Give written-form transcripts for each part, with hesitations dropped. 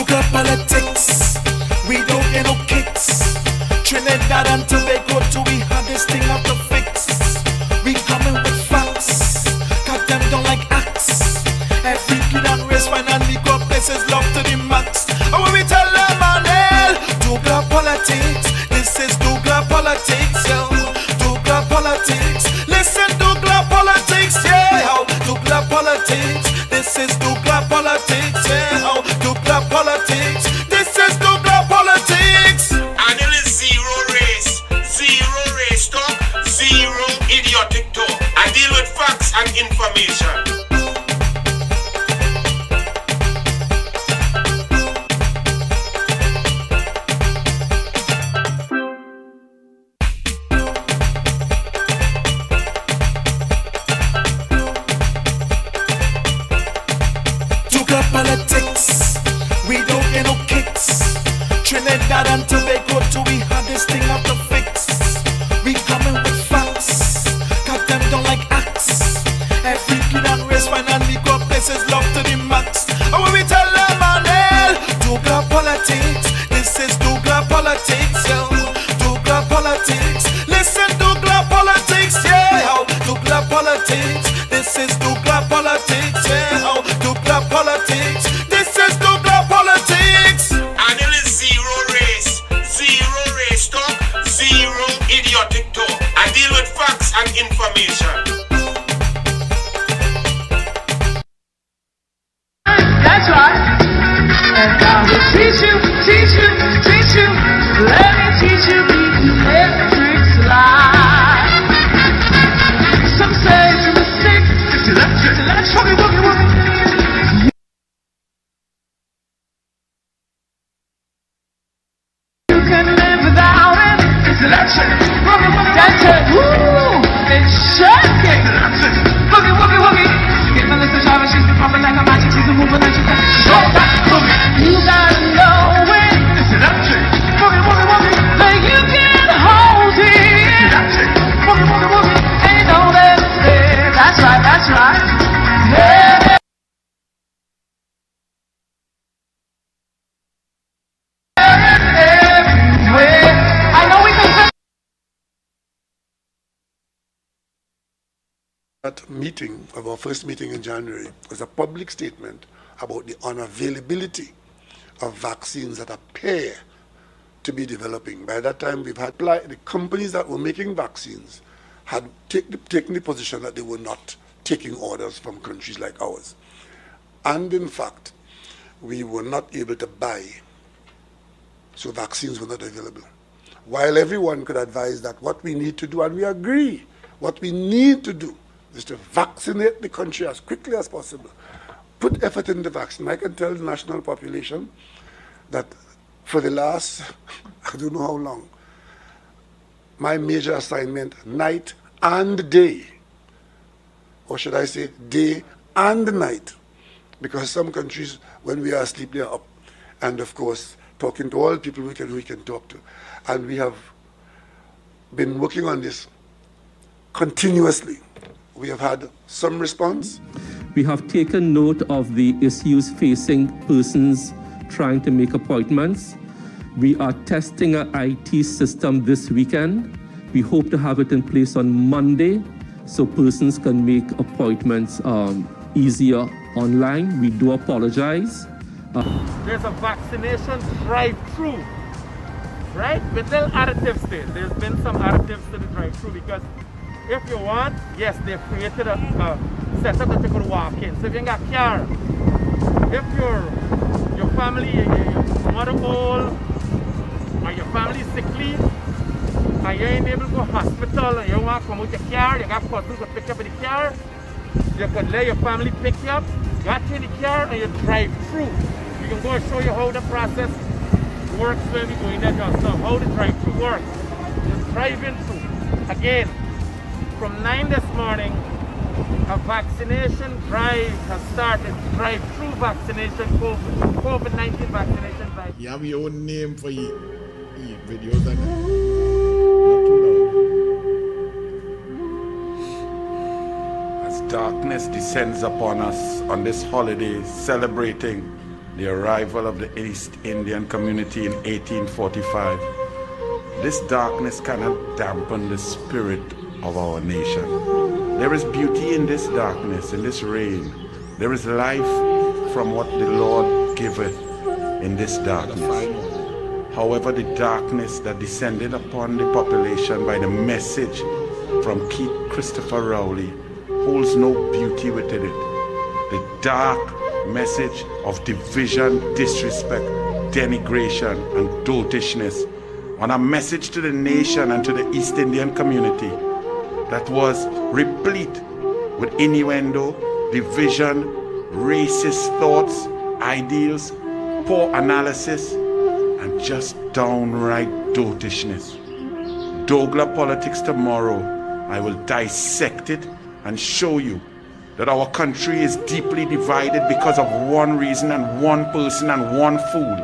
Sugar politics, we don't get no kicks. Trinidad and Tobago do we have this thing out to fix? We coming with facts, cut them down like axe. Every kid and race finally got places love to the max. And when we tell them Manel, Douglas politics, this is Douglas politics, yo. Douglas politics, listen Douglas politics, yeah. Douglas politics, this is Douglas politics, yeah. Douglas politics, this is Douglas politics. And it is zero race talk, zero idiotic talk. I deal with facts and information. Politics, we don't get no kicks. Trinidad and Tobago do we have this thing out to fix? We coming with facts, cut them down like axe. Every kid and race finally got places love to the max. And when we tell them Manel, Douglas politics, this is Douglas politics, yo. Douglas politics, listen Douglas politics, yeah. Douglas politics, this is Douglas politics, yeah. Douglas politics, this is Douglas politics. And it is zero race talk, zero idiotic talk. I deal with facts and information. That's right. And I will teach you. Let me teach you the electric slide. Some say it's mystic, it's electric, woogie. You can live without it. It's electric, that's it. Woo! It's shaking. Woogie. Get Melissa Chavez, she's been pumping like a magic. She's been moving like she's got show that boogie. You gotta know it. It's electric. Woogie. Like you can hold it. It's electric. Woogie. Ain't no limit. That's right. Yeah. Everywhere. I know we can say That meeting, of our first meeting in January, was a public statement about the unavailability of vaccines that appear to be developing. By that time, we've had the companies that were making vaccines had taken the position that they were not taking orders from countries like ours. And in fact, we were not able to buy, so vaccines were not available. While everyone could advise that what we need to do, and we agree, what we need to do is to vaccinate the country as quickly as possible. Put effort in the vaccine. I can tell the national population that for the last, I don't know how long, my major assignment, night and day, or should I say day and night, because some countries, when we are asleep, they are up. And of course, talking to all people we can talk to. And we have been working on this continuously. We have had some response. We have taken note of the issues facing persons trying to make appointments. We are testing our IT system this weekend. We hope to have it in place on Monday so persons can make appointments easier online. We do apologize. There's a vaccination drive-through, right? With little additives there. There's been some additives to the drive-through because if you want, yes, they've created a setup that you could walk in. So if you ain't got car, if your family, your mother old, or your family sickly, and you ain't able to go to hospital and you want to come with your car, you got cousins to pick you up in the car, you could let your family pick you up, got you in the car and you drive through. We can go and show you how the process works when we go in there yourself, how the drive-through works. Just driving through. Again, from 9 this morning, a vaccination drive has started. Drive-through vaccination, COVID-19 vaccination drive. You have your own name for your videos and not too loud. As darkness descends upon us on this holiday, celebrating the arrival of the East Indian community in 1845, this darkness cannot dampen the spirit of our nation. There is beauty in this darkness, in this rain. There is life from what the Lord giveth in this darkness. However, the darkness that descended upon the population by the message from Keith Christopher Rowley holds no beauty within it. The dark message of division, disrespect, denigration, and dotishness on a message to the nation and to the East Indian community that was replete with innuendo, division, racist thoughts, ideals, poor analysis, and just downright dotishness. Douglas Politics tomorrow, I will dissect it and show you that our country is deeply divided because of one reason and one person and one fool.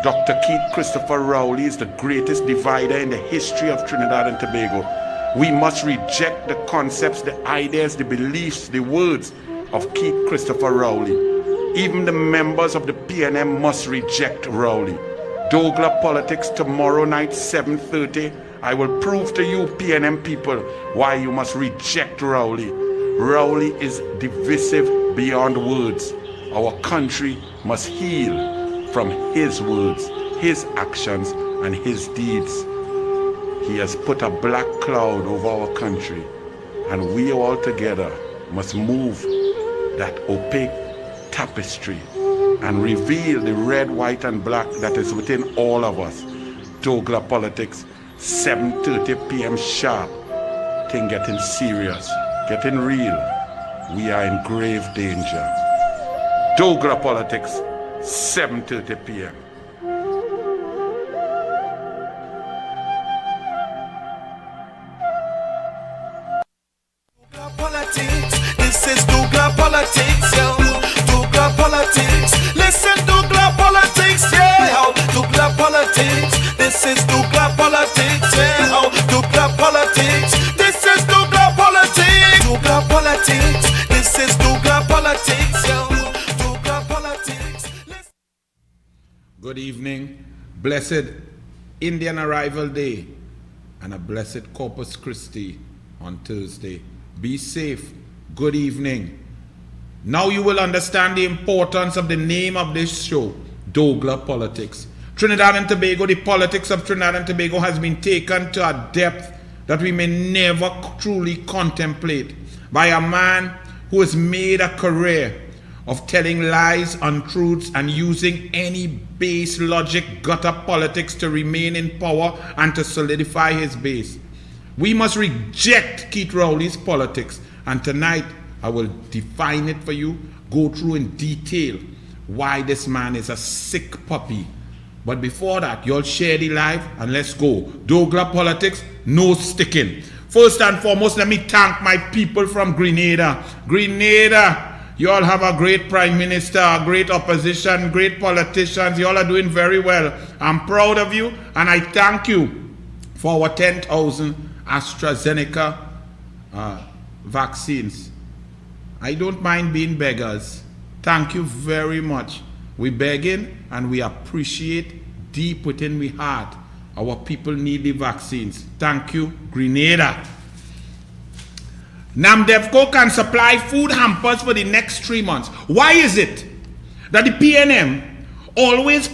Dr. Keith Christopher Rowley is the greatest divider in the history of Trinidad and Tobago. We must reject the concepts, the ideas, the beliefs, the words of Keith Christopher Rowley. Even the members of the PNM must reject Rowley. Douglas Politics tomorrow night, 7:30. I will prove to you, PNM people, why you must reject Rowley. Rowley is divisive beyond words. Our country must heal from his words, his actions, and his deeds. He has put a black cloud over our country, and we all together must move that opaque tapestry and reveal the red, white, and black that is within all of us. Douglas Politics, 7:30 p.m. sharp. Thing getting serious, getting real. We are in grave danger. Douglas Politics, 7:30 p.m. Politics, this is Douglas Politics, yo. Douglas Politics, listen, Douglas Politics, yeah. Douglas Politics, this is Douglas Politics, yeah. Douglas Politics, this is Douglas Politics. Douglas Politics, this is Douglas Politics, yo. Douglas Politics. Good evening, blessed Indian Arrival Day, and a blessed Corpus Christi on Thursday. Be safe. Good evening. Now you will understand the importance of the name of this show, Douglas Politics. Trinidad and Tobago, the politics of Trinidad and Tobago has been taken to a depth that we may never truly contemplate by a man who has made a career of telling lies, untruths, and using any base logic gutter politics to remain in power and to solidify his base. We must reject Keith Rowley's politics, and tonight I will define it for you, go through in detail why this man is a sick puppy. But before that, you'll share the live and let's go. Douglas Politics, no sticking. First and foremost, let me thank my people from Grenada. Grenada, you all have a great prime minister, a great opposition, great politicians. You all are doing very well. I'm proud of you, and I thank you for our 10,000 AstraZeneca vaccines. I don't mind being beggars. Thank you very much. We begging and we appreciate deep within we heart. Our people need the vaccines. Thank you, Grenada. NAMDEVCO can supply food hampers for the next 3 months. Why is it that the PNM always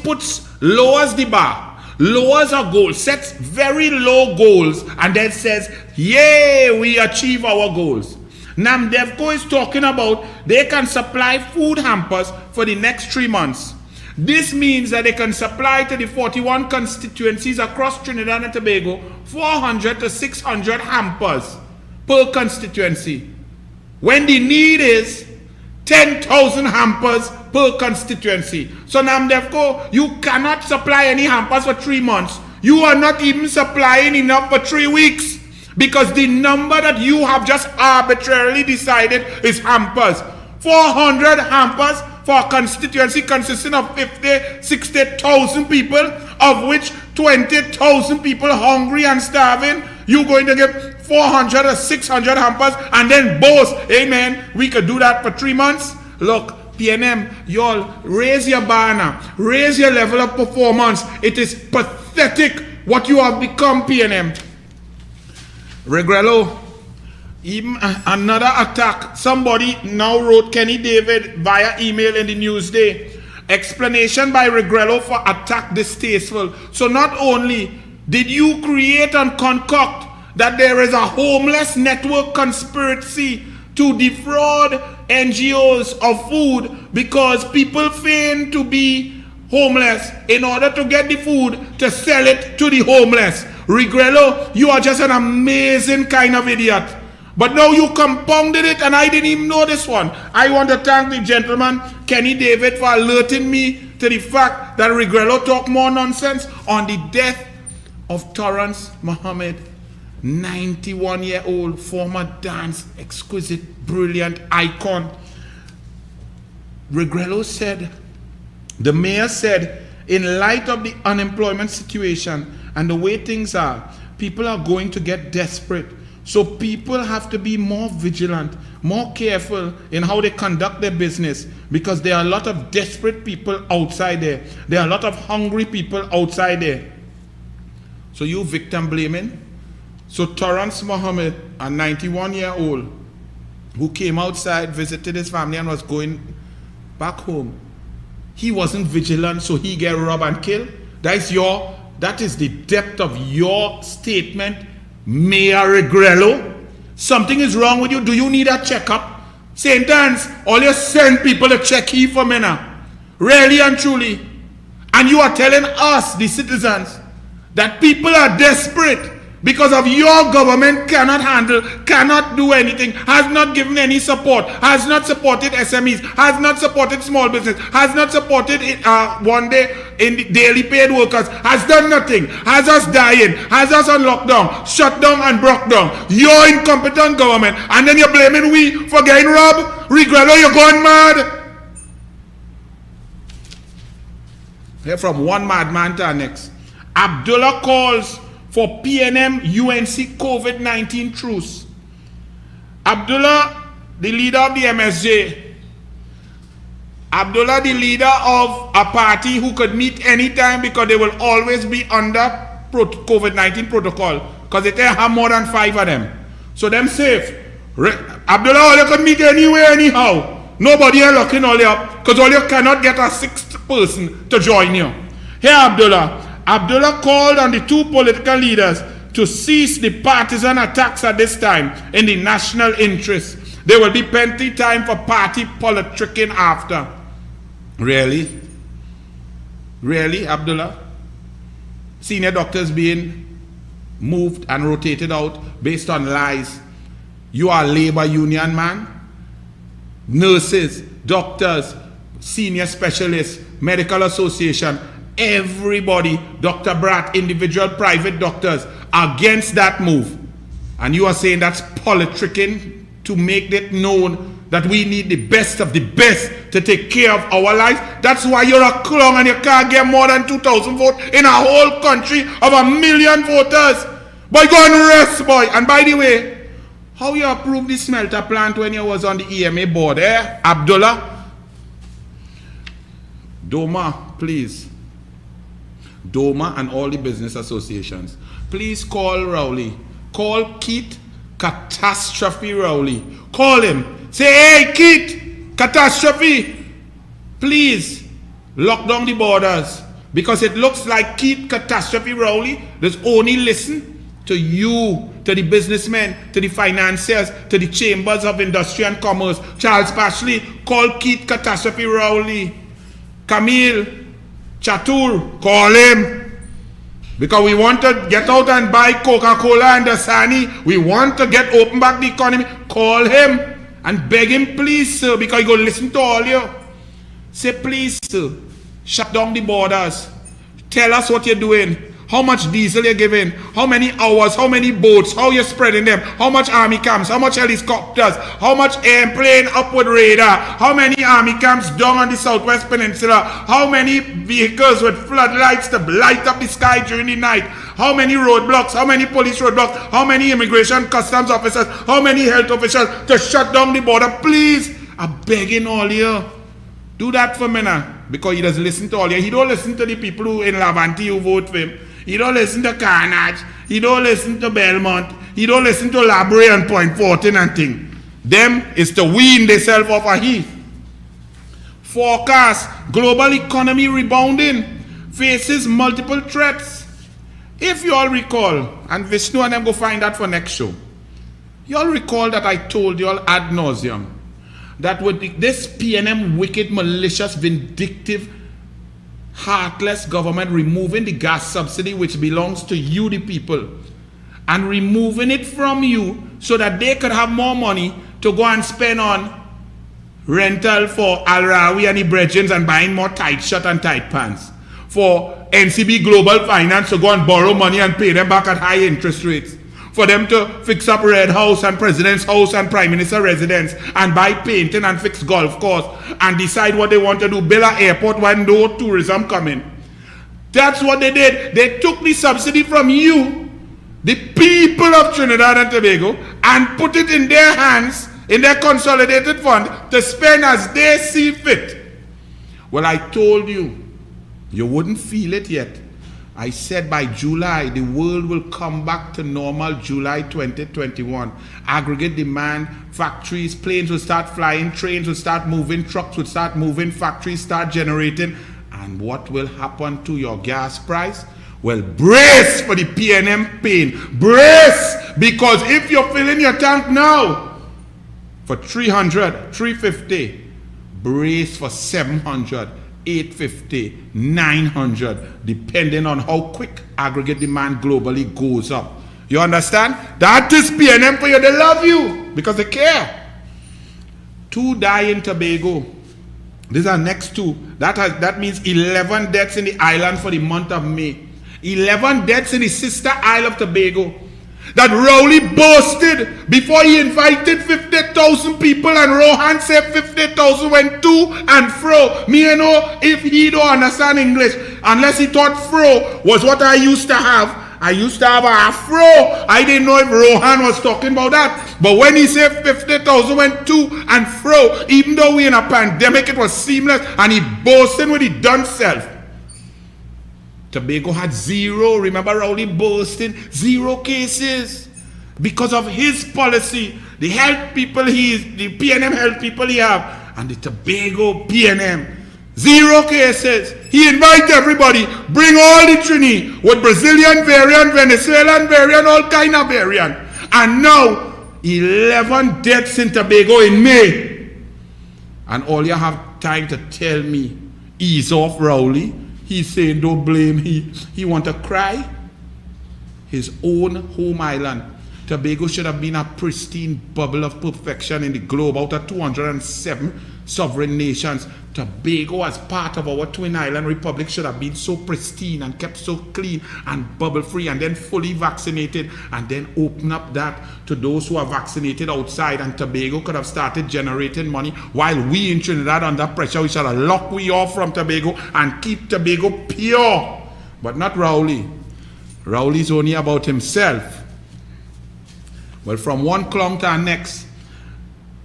lowers the bar, lowers our goal, sets very low goals, and then says, yay, we achieve our goals? NAMDEVCO is talking about they can supply food hampers for the next 3 months. This means that they can supply to the 41 constituencies across Trinidad and Tobago 400 to 600 hampers per constituency, when the need is 10,000 hampers per constituency. So NAMDEVCO, you cannot supply any hampers for 3 months. You are not even supplying enough for 3 weeks, because the number that you have just arbitrarily decided is hampers. 400 hampers for a constituency consisting of 50, 60,000 people, of which 20,000 people hungry and starving. You're going to give 400 or 600 hampers and then boast, amen, we could do that for 3 months? Look, PNM, y'all raise your banner, raise your level of performance. It is pathetic what you have become, PNM. Regrello, even another attack. Somebody now wrote Kenny David via email in the Newsday. Explanation by Regrello for attack distasteful. So not only did you create and concoct that there is a homeless network conspiracy to defraud NGOs of food because people feign to be homeless in order to get the food to sell it to the homeless. Regrello, you are just an amazing kind of idiot. But now you compounded it and I didn't even know this one. I want to thank the gentleman, Kenny David, for alerting me to the fact that Regrello talked more nonsense on the death of Torrance Mohammed, 91-year-old, former dance, exquisite, brilliant icon. Regrello said, the mayor said, in light of the unemployment situation and the way things are, people are going to get desperate. So people have to be more vigilant, more careful in how they conduct their business because there are a lot of desperate people outside there. There are a lot of hungry people outside there. So you victim blaming? So Torrance Mohammed, a 91-year-old who came outside, visited his family and was going back home. He wasn't vigilant, so he get robbed and killed. That is the depth of your statement, Mayor Regrello. Something is wrong with you. Do you need a checkup? St. Anne's, all you send people to check here for me now. Really and truly. And you are telling us, the citizens, that people are desperate because of your government cannot handle, cannot do anything, has not given any support, has not supported SMEs, has not supported small business, has not supported one day in the daily paid workers, has done nothing, has us dying, has us on lockdown, shut down and broke down. Your incompetent government, and then you're blaming we for getting robbed? Regrello, you're going mad. Here from one madman to the next. Abdullah calls for PNM UNC COVID-19 truce. Abdullah, the leader of the MSJ. Abdullah, the leader of a party who could meet anytime because they will always be under COVID-19 protocol because they have more than 5 of them. So them safe. Abdullah, all you could meet anywhere, anyhow. Nobody are locking all you up because all you cannot get a 6th person to join you. Here, Abdullah called on the 2 political leaders to cease the partisan attacks at this time in the national interest. There will be plenty time for party politicking after. Really? Really, Abdullah? Senior doctors being moved and rotated out based on lies. You are a labor union man? Nurses, doctors, senior specialists, medical association, everybody, Dr. Bratt, individual private doctors, against that move. And you are saying that's politicking to make it known that we need the best of the best to take care of our lives. That's why you're a clown and you can't get more than 2,000 votes in a whole country of 1 million voters. Boy, go and rest, boy. And by the way, how you approved the smelter plant when you was on the EMA board, Abdullah? Doma, please. Doma and all the business associations, please call Rowley. Call Keith Catastrophe Rowley. Call him. Say, hey, Keith Catastrophe, please lock down the borders. Because it looks like Keith Catastrophe Rowley does only listen to you, to the businessmen, to the financiers, to the chambers of industry and commerce. Charles Pashley, call Keith Catastrophe Rowley. Camille Chatur, call him. Because we want to get out and buy Coca-Cola and Dasani. We want to open back the economy. Call him and beg him, please, sir, because he go listen to all you. Say, please, sir, shut down the borders. Tell us what you're doing. How much diesel you're giving, how many hours, how many boats, how you're spreading them, how much army camps, how much helicopters, how much airplane upward radar, how many army camps down on the Southwest Peninsula, how many vehicles with floodlights to light up the sky during the night, how many roadblocks, how many police roadblocks, how many immigration customs officers, how many health officials to shut down the border. Please, I'm begging all you. Do that for me now. Because he doesn't listen to all you. He don't listen to the people who in Lavanti who vote for him. He don't listen to Carnage. He don't listen to Belmont. He don't listen to Labray and Point Fortin and thing. Them is to wean themselves off a heath. Forecast, global economy rebounding, faces multiple threats. If you all recall, and Vishnu and them go find that for next show, you all recall that I told you all ad nauseum that with this PNM wicked, malicious, vindictive, heartless government removing the gas subsidy which belongs to you, the people, and removing it from you so that they could have more money to go and spend on rental for Al Rawi and the Brethrens and buying more tight shirt and tight pants. For NCB Global Finance to go and borrow money and pay them back at high interest rates. For them to fix up Red House and President's House and Prime Minister residence and buy painting and fix golf course and decide what they want to do, build an airport when no tourism coming. That's what they did. They took the subsidy from you, the people of Trinidad and Tobago, and put it in their hands, in their consolidated fund, to spend as they see fit. Well, I told you, you wouldn't feel it yet. I said by July, the world will come back to normal, July 2021. Aggregate demand, factories, planes will start flying, trains will start moving, trucks will start moving, factories start generating. And what will happen to your gas price? Well, brace for the PNM pain. Brace! Because if you're filling your tank now for 300, 350, brace for 700. 850, 900, depending on how quick aggregate demand globally goes up. You understand? That is PNM for you. They love you because they care. 2 die in Tobago. These are next 2. That means 11 deaths in the island for the month of May. 11 deaths in the sister Isle of Tobago. That Rowley boasted before he invited 50,000 people and Rohan said 50,000 went to and fro. Me you know if he don't understand English, unless he thought fro was what I used to have. I used to have a afro. I didn't know if Rohan was talking about that. But when he said 50,000 went to and fro, even though we in a pandemic, it was seamless, and he boasted with his done self. Tobago had 0. Remember Rowley boasting 0 cases because of his policy. The health people the PNM health people he have, and the Tobago PNM 0 cases. He invite everybody, bring all the Trini with Brazilian variant, Venezuelan variant, all kind of variant. And now 11 deaths in Tobago in May. And all you have time to tell me, ease off Rowley. He's saying don't blame he want to cry. His own home island. Tobago should have been a pristine bubble of perfection in the globe out of 207 sovereign nations. Tobago as part of our twin island republic should have been so pristine and kept so clean and bubble free and then fully vaccinated and then open up that to those who are vaccinated outside, and Tobago could have started generating money while we in Trinidad under pressure. We should have locked we off from Tobago and keep Tobago pure. But not Rowley. Rowley's only about himself. Well, from one clown to the next,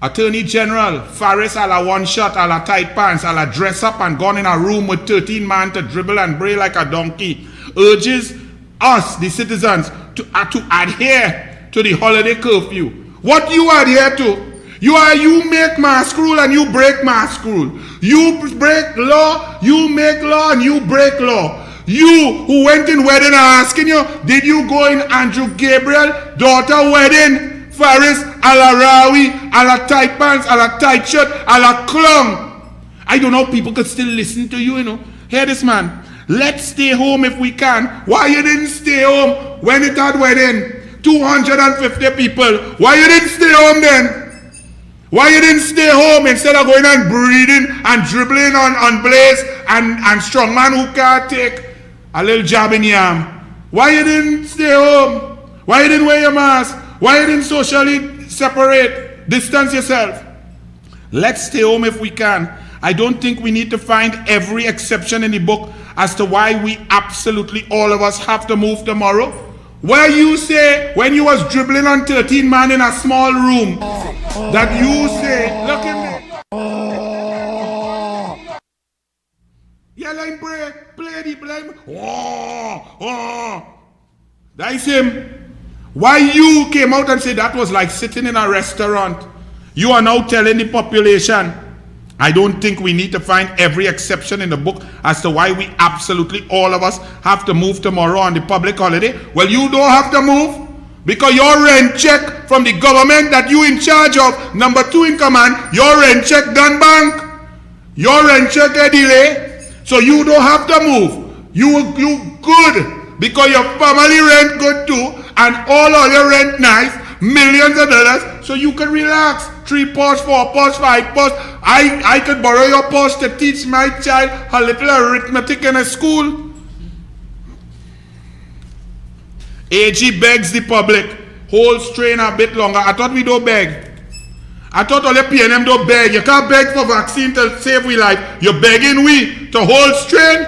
Attorney General Faris a la one shot, a la tight pants, a la dress up and gone in a room with 13 men to dribble and bray like a donkey, urges us, the citizens, to adhere to the holiday curfew. What you adhere to? You make mask rule and you break mask rule. You break law, you make law and you break law. You who went in wedding, I'm asking you, did you go in Andrew Gabriel daughter wedding? Faris, a la Rawi, a la tight pants, a la tight shirt, a la clung. I don't know, people could still listen to you, you know. Hear this, man. Let's stay home if we can. Why you didn't stay home when it had wedding? 250 people. Why you didn't stay home then? Why you didn't stay home instead of going and breathing and dribbling on Blaze and strong man who can't take a little jab in yam? Why you didn't stay home? Why you didn't wear your mask? Why you didn't socially separate, distance yourself? Let's stay home if we can. I don't think we need to find every exception in the book as to why we absolutely all of us have to move tomorrow. Where you say, when you was dribbling on 13 men in a small room, that you say, look at me. Yeah, let him play the blame. That's him. Why you came out and said that was like sitting in a restaurant? You are now telling the population. I don't think we need to find every exception in the book as to why we absolutely, all of us, have to move tomorrow on the public holiday. Well, you don't have to move because your rent check from the government that you in charge of, number 2 in command, your rent check done bank. Your rent check a delay. So you don't have to move. You good because your family rent good too, and all of your rent nice, millions of dollars, so you can relax. 3 posts, 4 posts, 5 posts. I could borrow your post to teach my child a little arithmetic in a school. AG begs the public, hold strain a bit longer. I thought we don't beg. I thought all the PNM don't beg. You can't beg for vaccine to save we life. You're begging we to hold strain.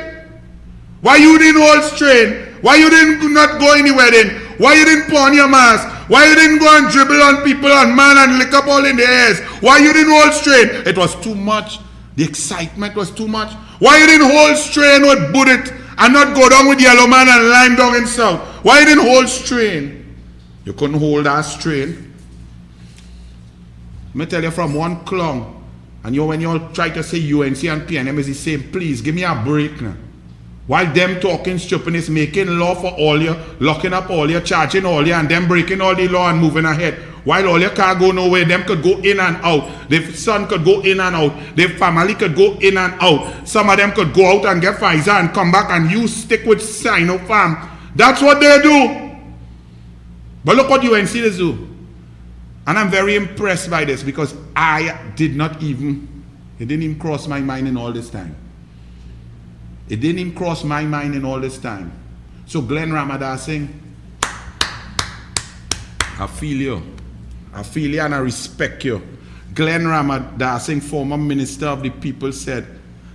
Why you didn't hold strain? Why you didn't not go anywhere then? Why you didn't pawn your mask? Why you didn't go and dribble on people and man and lick up all in the airs? Why you didn't hold strain? It was too much. The excitement was too much. Why you didn't hold strain with Bullet and not go down with Yellow Man and Lime Dog in South? Why you didn't hold strain? You couldn't hold that strain. Let me tell you from one clown, and when you all try to say UNC and PNM is the same, please give me a break now. While them talking stupidness, making law for all you, locking up all you, charging all you, and them breaking all the law and moving ahead. While all you can't go nowhere, them could go in and out. Their son could go in and out. Their family could go in and out. Some of them could go out and get Pfizer and come back, and you stick with Sinopharm. That's what they do. But look what UNC is do. And I'm very impressed by this because it didn't even cross my mind in all this time. It didn't even cross my mind in all this time. So Glenn Ramadan Singh, I feel you. I feel you and I respect you. Glenn Ramadan Singh, former Minister of the People, said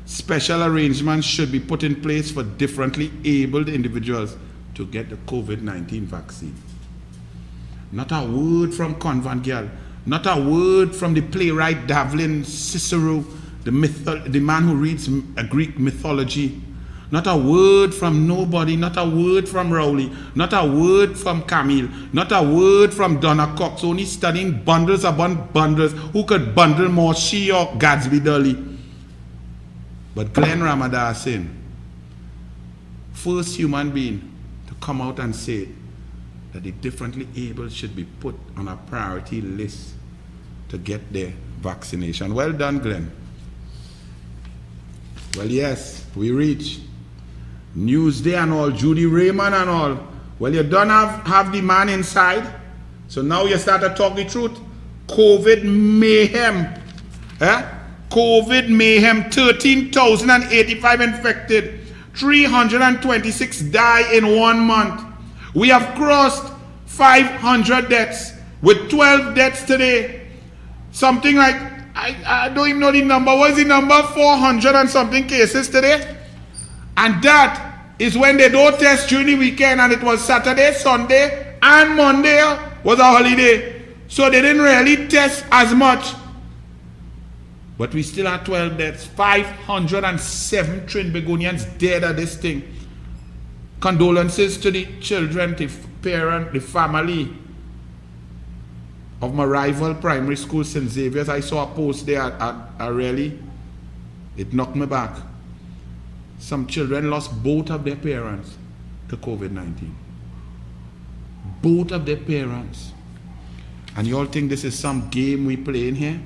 special arrangements should be put in place for differently abled individuals to get the COVID-19 vaccine. Not a word from Convent Girl. Not a word from the playwright Davlin Cicero, the man who reads Greek mythology. Not a word from nobody. Not a word from Rowley. Not a word from Camille. Not a word from Donna Cox. Only studying bundles upon bundles. Who could bundle more, she or Gadsby Dolly? But Glenn Ramadan Singh, first human being to come out and say that the differently able should be put on a priority list to get their vaccination. Well done, Glenn. Well, yes, we reach Newsday and all, Judy Raymond and all. Well, you don't have the man inside, so now you start to talk the truth. COVID mayhem. COVID mayhem, 13,085 infected, 326 die in 1 month. We have crossed 500 deaths with 12 deaths today. Something like, I don't even know the number. What is the number? 400 and something cases today. And that is when they don't test during the weekend, and it was Saturday, Sunday, and Monday was a holiday. So they didn't really test as much. But we still have 12 deaths. 507 Trinbagonians dead at this thing. Condolences to the children, the parent, the family of my rival primary school, St. Xavier's. I saw a post there at really, it knocked me back. Some children lost both of their parents to COVID-19. Both of their parents. And you all think this is some game we playing here?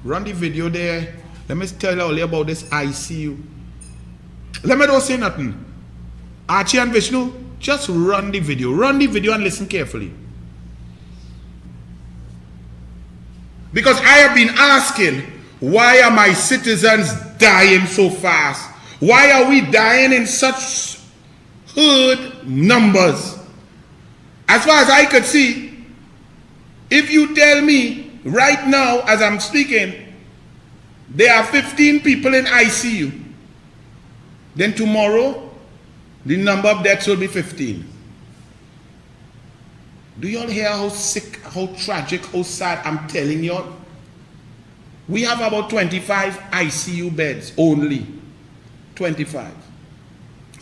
Run the video there. Let me tell you about this ICU. Let me don't say nothing. Archie and Vishnu, just run the video. Run the video and listen carefully. Because I have been asking, why are my citizens dying so fast? Why are we dying in such herd numbers? As far as I could see, if you tell me right now as I'm speaking, there are 15 people in ICU, then tomorrow, the number of deaths will be 15. Do you all hear how sick, how tragic, how sad I'm telling you all? We have about 25 ICU beds only. 25.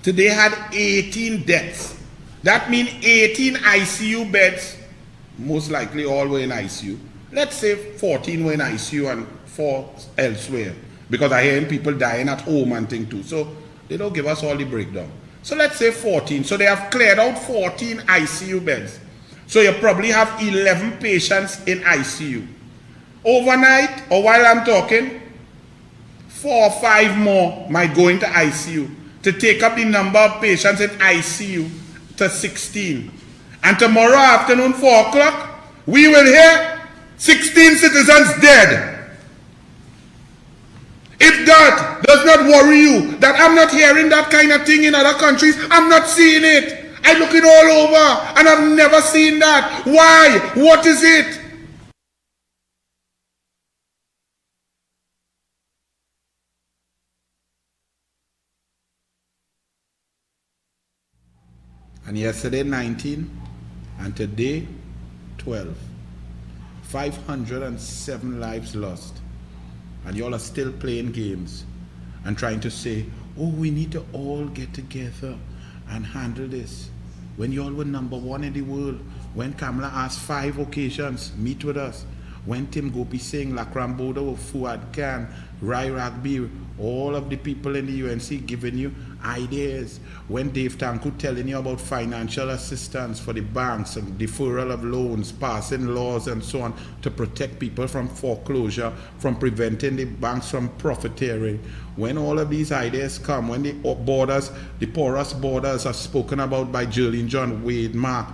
Today had 18 deaths. That means 18 ICU beds, most likely all were in ICU. Let's say 14 were in ICU and 4 elsewhere. Because I hear people dying at home and things too. So they don't give us all the breakdown. So let's say 14. So they have cleared out 14 ICU beds. So you probably have 11 patients in ICU. Overnight, or while I'm talking, 4 or 5 more might go into ICU to take up the number of patients in ICU to 16. And tomorrow afternoon, 4 o'clock, we will hear 16 citizens dead. If that does not worry you, that I'm not hearing that kind of thing in other countries, I'm not seeing it. I look it all over and I've never seen that. Why? What is it? And yesterday 19, and today 12. 507 lives lost. And y'all are still playing games and trying to say, oh, we need to all get together and handle this. When y'all were #1 in the world, when Kamala asked 5 occasions, meet with us. When Tim Gopi Singh, Lakram Bodo, Fuad Khan, Rai Ragbir, all of the people in the UNC giving you ideas. When Dave Tanku telling you about financial assistance for the banks and deferral of loans, passing laws and so on to protect people from foreclosure, from preventing the banks from profiteering. When all of these ideas come, when the borders, the porous borders are spoken about by Jerlyn John, Wade Mark,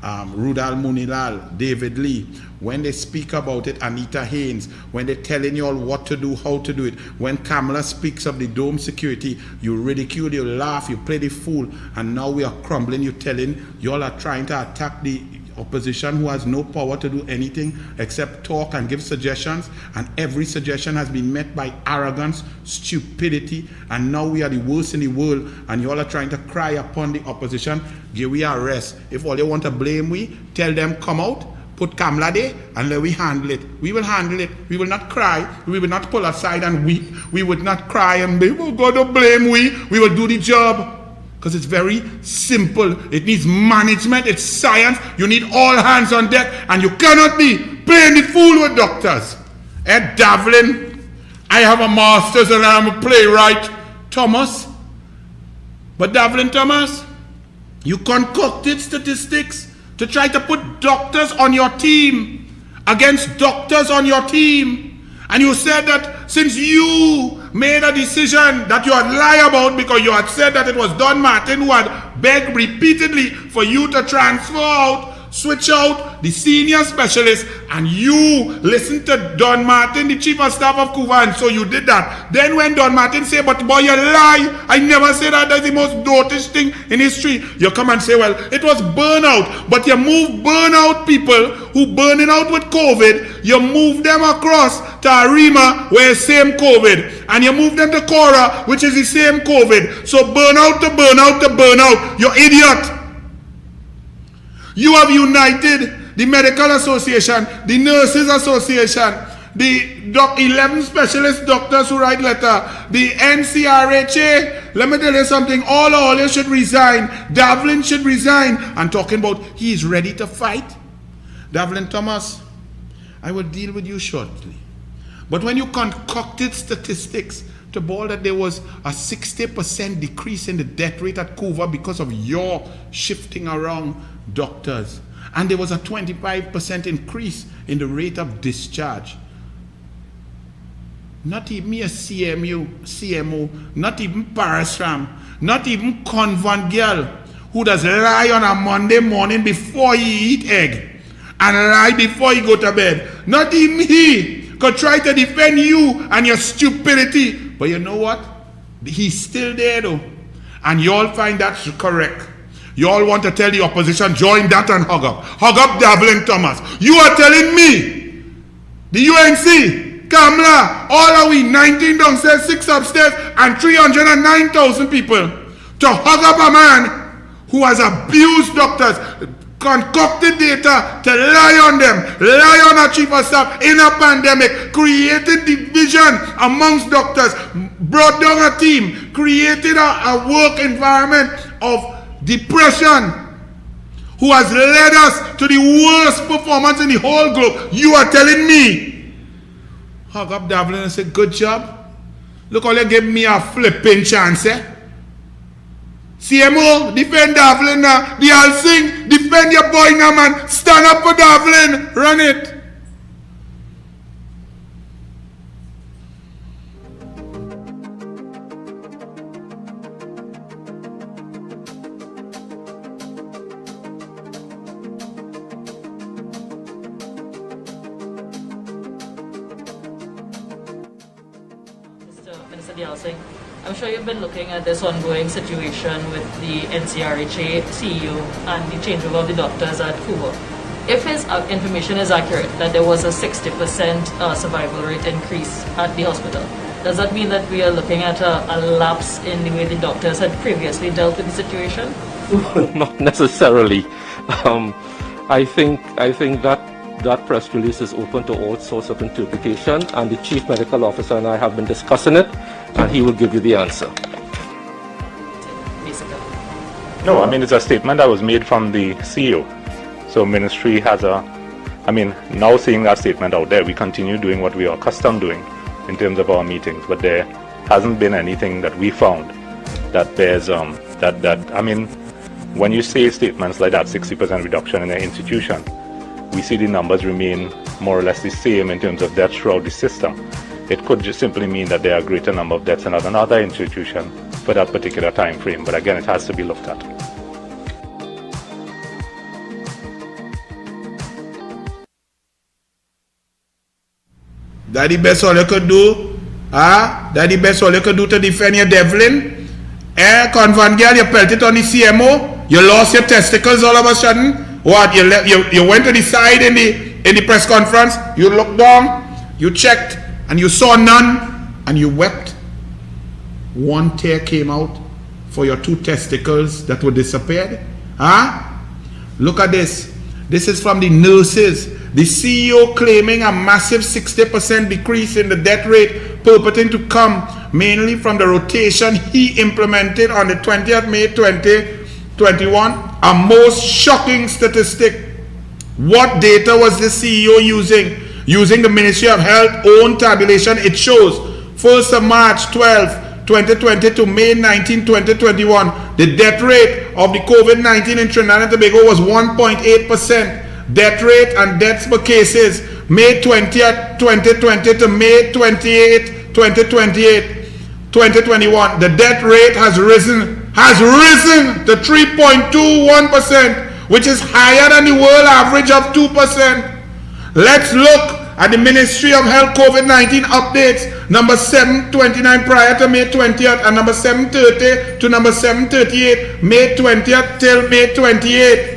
Rudal Munilal, David Lee, when they speak about it, Anita Haynes, when they're telling you all what to do, how to do it, when Kamala speaks of the dome security, you ridicule, you laugh, you play the fool, and now we are crumbling, you telling, you all are trying to attack the opposition who has no power to do anything except talk and give suggestions, and every suggestion has been met by arrogance, stupidity, and now we are the worst in the world, and you all are trying to cry upon the opposition. Give we arrest. If all you want to blame we, tell them come out, put Kamala there, and let we handle it. We will handle it. We will not cry. We will not pull aside and weep. We would not cry and be, oh God, don't blame we. We will do the job. Because it's very simple. It needs management. It's science. You need all hands on deck. And you cannot be playing the fool with doctors. Ed Davlin, I have a master's and I'm a playwright. Thomas. But Davlin Thomas, you concocted statistics to try to put doctors on your team against doctors on your team. And you said that since you made a decision that you had lied about because you had said that it was Don Martin who had begged repeatedly for you to transfer out, switch out the senior specialist, and you listened to Don Martin, the chief of staff of Kuva, and so you did that. Then when Don Martin said, but boy, you lie, I never said that, that's the most noticed thing in history. You come and say, well, it was burnout, but you move burnout people who burning out with COVID, you move them across to Arima, where it's same COVID, and you move them to Cora, which is the same COVID. So burnout to burnout to burnout, you idiot. You have united the Medical Association, the Nurses Association, the 11 specialist doctors who write letter, the NCRHA. Let me tell you something, all you should resign. Davlin should resign. I'm talking about he is ready to fight. Davlin Thomas, I will deal with you shortly. But when you concocted statistics to ball that there was a 60% decrease in the death rate at Kuva because of your shifting around doctors, and there was a 25% increase in the rate of discharge. Not even a CMO, not even Parasram, not even Convent girl who does lie on a Monday morning before he eat egg and lie before he go to bed. Not even he could try to defend you and your stupidity. But you know what? He's still there though. And you all find that correct. You all want to tell the opposition, join that and hug up. Hug up Davlin Thomas. You are telling me, the UNC, Kamala, all are we, 19 downstairs, 6 upstairs, and 309,000 people, to hug up a man who has abused doctors. concocted data to lie on them, lie on our chief of staff in a pandemic, created division amongst doctors, brought down a team, created a work environment of depression, who has led us to the worst performance in the whole globe. You are telling me, hug up Davlin and say, good job. Look how they give me a flipping chance, eh? CMO, defend Davlin now. The Al Singh, defend your boy now, man. Stand up for Davlin. Run it. Minister Al Singh, I'm sure you've been looking at this ongoing situation with the NCRHA CEO and the changeover of the doctors at Cuba. If his information is accurate, that there was a 60% survival rate increase at the hospital, does that mean that we are looking at a lapse in the way the doctors had previously dealt with the situation? Not necessarily. I think that press release is open to all sorts of interpretation, and the Chief Medical Officer and I have been discussing it, and he will give you the answer. No, I mean, it's a statement that was made from the CEO. So ministry has now seeing that statement out there, we continue doing what we are accustomed doing in terms of our meetings, but there hasn't been anything that we found that bears, when you say statements like that, 60% reduction in an institution, we see the numbers remain more or less the same in terms of deaths throughout the system. It could just simply mean that there are a greater number of deaths in another institution for that particular time frame. But again, it has to be looked at. That the best all you could do? That the best all you could do to defend your Devlin? Convan girl, you pelted on the CMO? You lost your testicles all of a sudden? What, you went to the side in the press conference, you looked down, you checked, and you saw none, and you wept. One tear came out for your two testicles that were disappeared. Look at this. This is from the nurses. The CEO claiming a massive 60% decrease in the death rate, purporting to come mainly from the rotation he implemented on the 20th May 2021. A most shocking statistic. What data was the CEO using? Using the Ministry of Health own tabulation, it shows 1st of March 12, 2020 to May 19, 2021, the death rate of the COVID-19 in Trinidad and Tobago was 1.8%. Death rate and deaths per cases, May 20th, 2020 to May 28, 2021. The death rate has risen to 3.21%, which is higher than the world average of 2%. Let's look at the Ministry of Health COVID-19 updates, number 729 prior to May 20th and number 730 to number 738, May 20th till May 28th.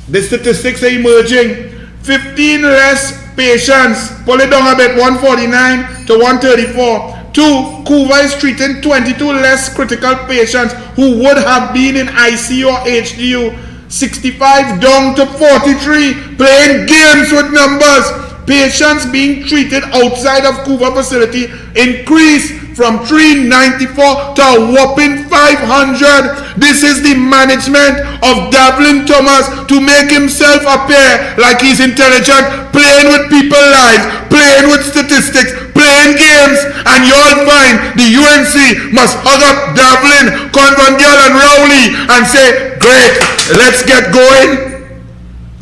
The statistics are emerging. 15 less patients, pull it down a bit, 149 to 134. 2, Cuba is treating 22 less critical patients who would have been in ICU or HDU. 65 down to 43, playing games with numbers. Patients being treated outside of Cuba facility increased from 394 to a whopping 500. This is the management of Davlin Thomas to make himself appear like he's intelligent, playing with people's lives, playing with statistics, playing games, and you'll find the UNC must hug up Davlin, Convan Girl and Rowley and say, great, let's get going.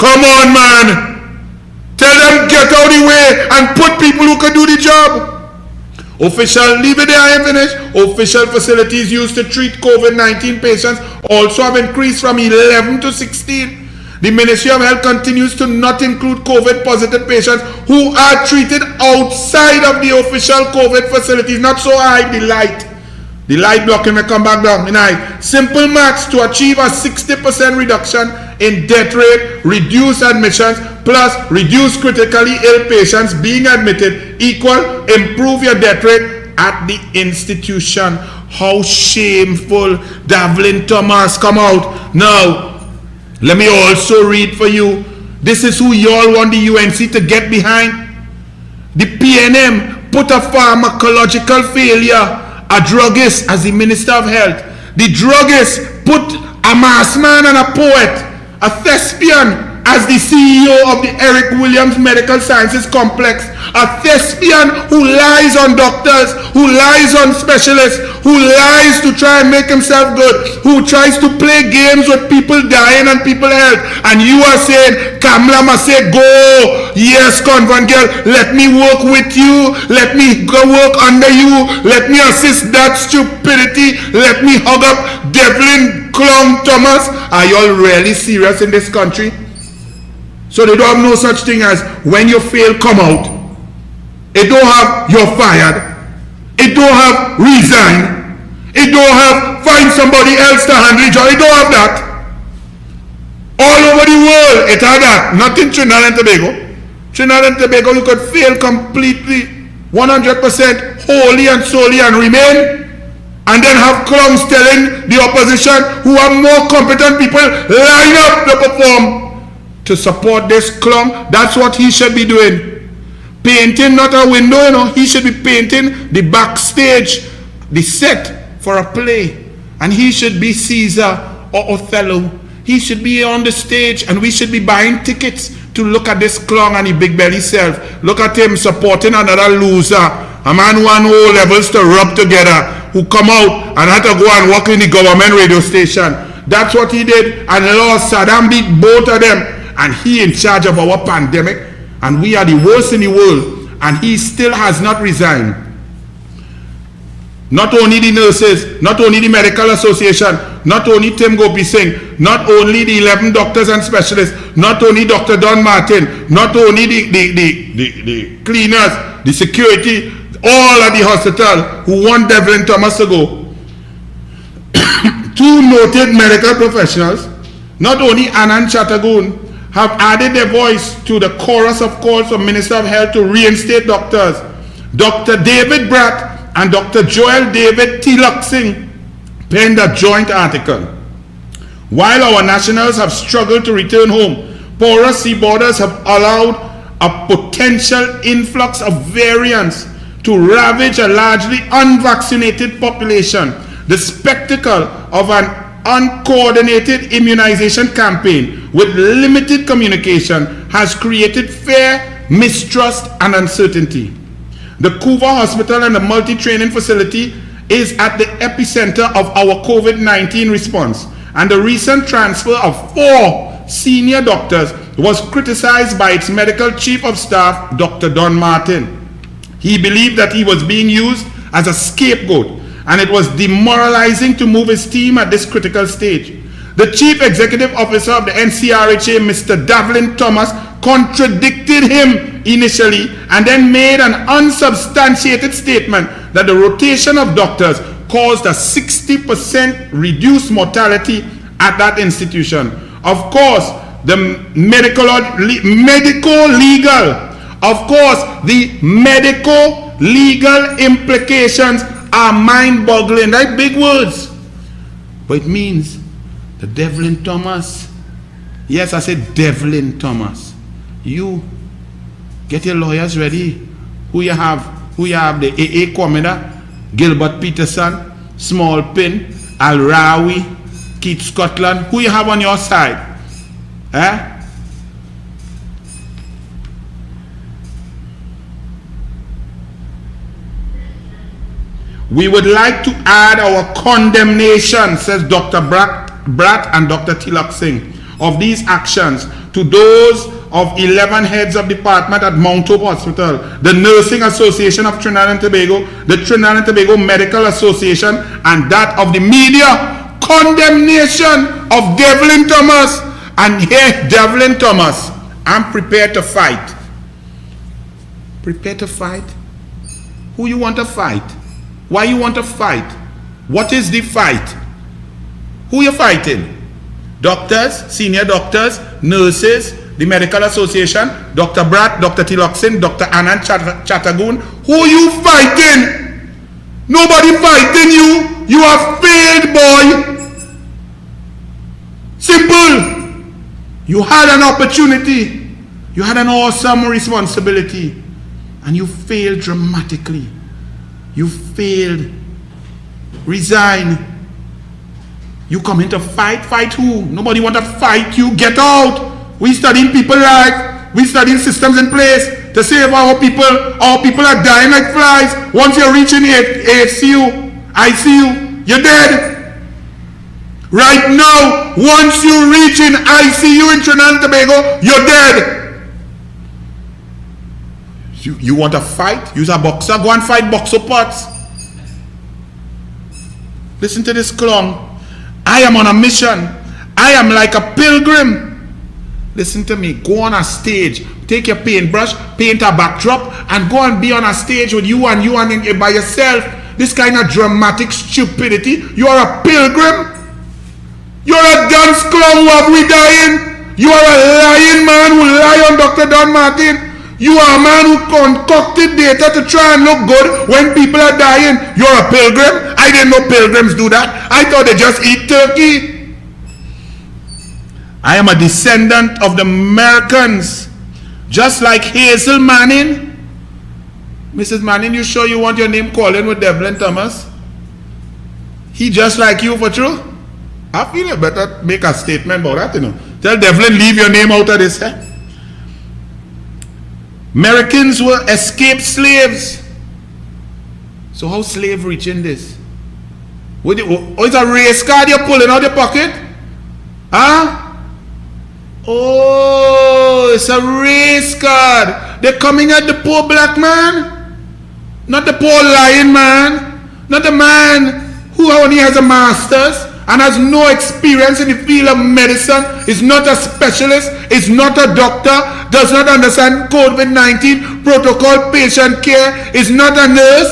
Come on, man. Tell them get out of the way and put people who can do the job. Official, leave it there, I am finished. Official facilities used to treat COVID-19 patients also have increased from 11 to 16. The Ministry of Health continues to not include COVID positive patients who are treated outside of the official COVID facilities. Not so high, the light blocking may come back down. Simple maths to achieve a 60% reduction in death rate, reduce admissions, plus reduce critically ill patients being admitted equal improve your death rate at the institution. How shameful. Davlin Thomas, come out now. Let me also read for you. This is who you all want the UNC to get behind. The PNM put a pharmacological failure, a druggist as the Minister of Health. The druggist put a mass man and a poet, a thespian as the CEO of the Eric Williams Medical Sciences Complex, a thespian who lies on doctors, who lies on specialists, who lies to try and make himself good, who tries to play games with people dying and people health. And you are saying, Kamala must say, go, yes, convent girl, let me work with you, let me go work under you, let me assist that stupidity, let me hug up Devlin Clown Thomas. Are you all really serious in this country? So they don't have no such thing as when you fail, come out. It don't have you're fired. It don't have resign. It don't have find somebody else to handle it. It don't have that. All over the world, it had that. Not in Trinidad and Tobago. Trinidad and Tobago, you could fail completely, 100% wholly and solely and remain, and then have clowns telling the opposition who are more competent people line up to perform. To support this clown, that's what he should be doing. Painting not a window, you know. He should be painting the backstage, the set for a play. And he should be Caesar or Othello. He should be on the stage, and we should be buying tickets to look at this clown and the big belly self. Look at him supporting another loser, a man who had no levels to rub together, who come out and had to go and work in the government radio station. That's what he did, and Lord Saddam beat both of them. And he in charge of our pandemic, and we are the worst in the world, and he still has not resigned. Not only the nurses, not only the medical association, not only Tim Gopi Singh, not only the 11 doctors and specialists, not only Dr. Don Martin, not only the cleaners, the security, all at the hospital who want Devlin Thomas to go. Two noted medical professionals, not only Anand Chatagun, have added their voice to the chorus of calls from Minister of Health to reinstate doctors. Dr. David Bratt and Dr. Joel David Tilak Singh penned a joint article. While our nationals have struggled to return home, porous sea borders have allowed a potential influx of variants to ravage a largely unvaccinated population. The spectacle of an uncoordinated immunization campaign with limited communication has created fear, mistrust, and uncertainty. The Couva Hospital and the multi-training facility is at the epicenter of our COVID-19 response, and the recent transfer of 4 senior doctors was criticized by its medical chief of staff, Dr. Don Martin. He believed that he was being used as a scapegoat, and it was demoralizing to move his team at this critical stage. The Chief Executive Officer of the NCRHA, Mr. Devlin Thomas, contradicted him initially and then made an unsubstantiated statement that the rotation of doctors caused a 60% reduced mortality at that institution. Of course, the medical legal implications are mind-boggling, right? Big words. But it means the Devlin Thomas, yes, I said Devlin Thomas, you get your lawyers ready. Who you have? The AA Commander, Gilbert Peterson, Small Pin, Al Rawi, Keith Scotland. Who you have on your side? Eh? We would like to add our condemnation, says Dr. Bratt and Dr. Tilak Singh, of these actions to those of 11 heads of department at Mount Hope Hospital, the Nursing Association of Trinidad and Tobago, the Trinidad and Tobago Medical Association, and that of the media. Condemnation of Devlin Thomas. And here, Devlin Thomas, I'm prepared to fight. Prepared to fight? Who you want to fight? Why you want to fight? What is the fight? Who you fighting? Doctors, senior doctors, nurses, the Medical Association, Dr. Bratt, Dr. Tilak Singh, Dr. Anand Chatagun. Who you fighting? Nobody fighting you. You have failed, boy. Simple. You had an opportunity. You had an awesome responsibility. And you failed dramatically. You failed. Resign. You come in to fight. Fight who? Nobody want to fight you. Get out. We studying people life. We studying systems in place to save our people. Our people are dying like flies. Once you're reaching ACU, ICU, you're dead. Right now, once you reach in ICU in Trinidad and Tobago, you're dead. You want to fight? Use a boxer. Go and fight boxer pots. Listen to this clown. I am on a mission. I am like a pilgrim. Listen to me. Go on a stage. Take your paintbrush, paint a backdrop, and go and be on a stage with you and by yourself. This kind of dramatic stupidity. You are a pilgrim. You're a dance clown who have we dying. You are a lying man who lie on Dr. Don Martin. You are a man who concocted data to try and look good when people are dying. You're a pilgrim? I didn't know pilgrims do that. I thought they just eat turkey. I am a descendant of the Americans. Just like Hazel Manning. Mrs. Manning, you sure you want your name calling with Devlin Thomas? He just like you for true? I feel you better make a statement about that, you know. Tell Devlin, leave your name out of this, eh? Americans were escaped slaves. So how slave reaching this? It's a race card you're pulling out your pocket? Huh? Oh, it's a race card. They're coming at the poor black man. Not the poor lying man. Not the man who only has a master's and has no experience in the field of medicine, is not a specialist, is not a doctor, does not understand COVID-19 protocol, patient care, is not a nurse,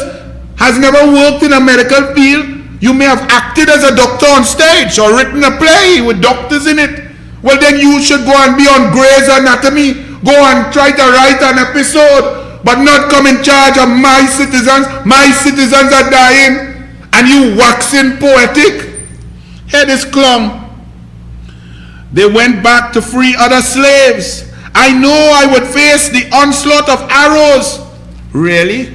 has never worked in a medical field. You may have acted as a doctor on stage or written a play with doctors in it. Well, then you should go and be on Grey's Anatomy, go and try to write an episode, but not come in charge of my citizens. My citizens are dying, and you waxing poetic. Hear this clown. They went back to free other slaves. I know I would face the onslaught of arrows. Really?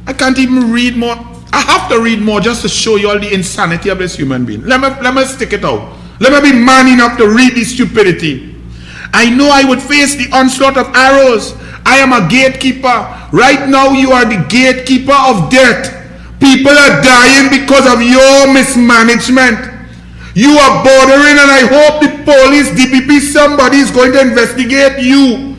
I can't even read more. I have to read more just to show you all the insanity of this human being. Let me stick it out. Let me be man enough to read this stupidity. I know I would face the onslaught of arrows. I am a gatekeeper. Right now you are the gatekeeper of death. People are dying because of your mismanagement. You are bordering, and I hope the police, DPP, somebody is going to investigate you.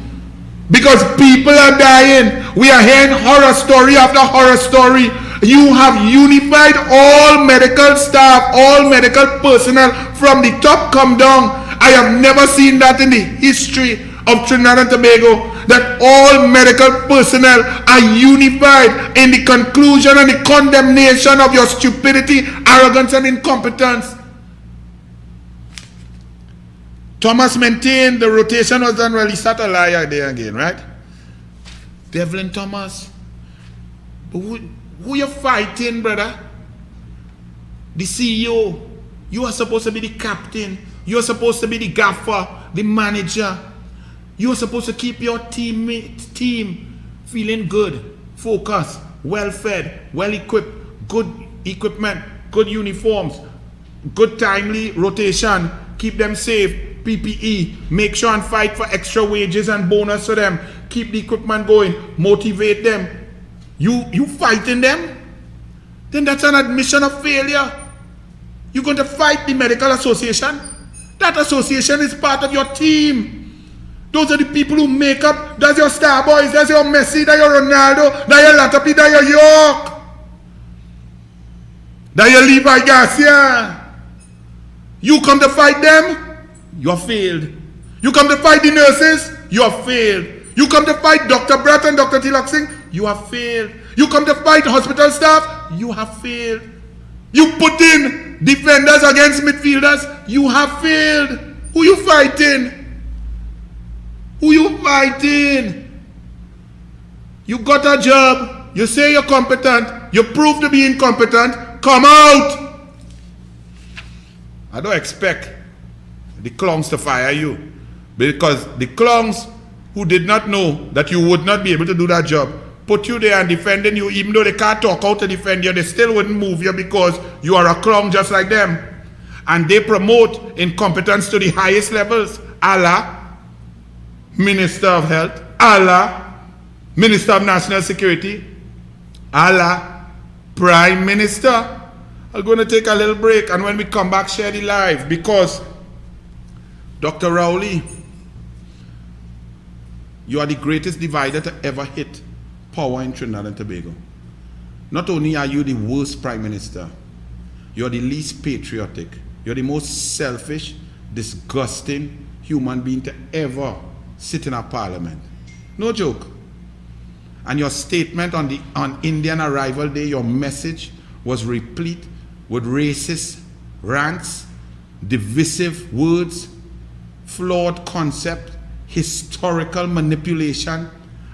Because people are dying. We are hearing horror story after horror story. You have unified all medical staff, all medical personnel from the top come down. I have never seen that in the history of Trinidad and Tobago, that all medical personnel are unified in the conclusion and the condemnation of your stupidity, arrogance, and incompetence. Thomas maintained the rotation was done well. He start a liar there again, right? Devlin Thomas. But who you fighting, brother? The CEO. You are supposed to be the captain. You are supposed to be the gaffer, the manager. You are supposed to keep your team feeling good, focused, well-fed, well-equipped, good equipment, good uniforms, good timely rotation, keep them safe, PPE, make sure and fight for extra wages and bonus for them, keep the equipment going, motivate them. You fighting them? Then that's an admission of failure. You're going to fight the medical association? That association is part of your team. Those are the people who make up. That's your star boys. That's your Messi. That's your Ronaldo. That's your Latapi. That's your York. That's your Levi Garcia. You come to fight them, you have failed. You come to fight the nurses, you have failed. You come to fight Dr. Bratt and Dr. Tilak Singh, you have failed. You come to fight hospital staff, you have failed. You put in defenders against midfielders, you have failed. Who you fighting? Who you fighting? You got a job, you say you're competent, you prove to be incompetent, come out. I don't expect the clowns to fire you. Because the clowns who did not know that you would not be able to do that job put you there and defending you, even though they can't talk out to defend you, they still wouldn't move you because you are a clown just like them. And they promote incompetence to the highest levels. Allah, Minister of Health. Allah, Minister of National Security. Allah, Prime Minister. I'm going to take a little break, and when we come back, share the live, because Dr. Rowley, you are the greatest divider to ever hit power in Trinidad and Tobago. Not only are you the worst Prime Minister, you're the least patriotic. You're the most selfish, disgusting human being to ever sit in a parliament. No joke. And your statement on Indian Arrival Day, your message was replete with racist rants, divisive words, flawed concept, historical manipulation,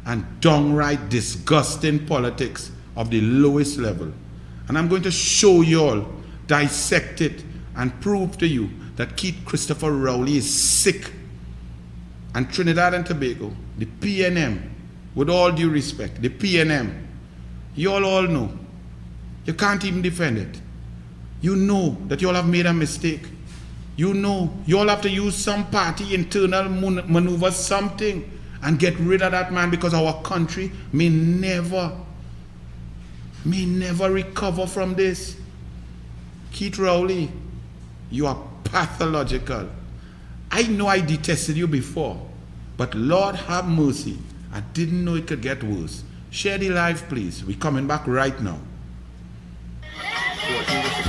and downright disgusting politics of the lowest level. And I'm going to show you all, dissect it, and prove to you that Keith Christopher Rowley is sick. And Trinidad and Tobago, the PNM, with all due respect, the PNM, you all know, you can't even defend it. You know that you all have made a mistake. You know you all have to use some party internal maneuver, something, and get rid of that man, because our country may never recover from this. Keith Rowley, you are pathological. I know I detested you before, but Lord have mercy, I didn't know it could get worse. Share the live, please. We're coming back right now.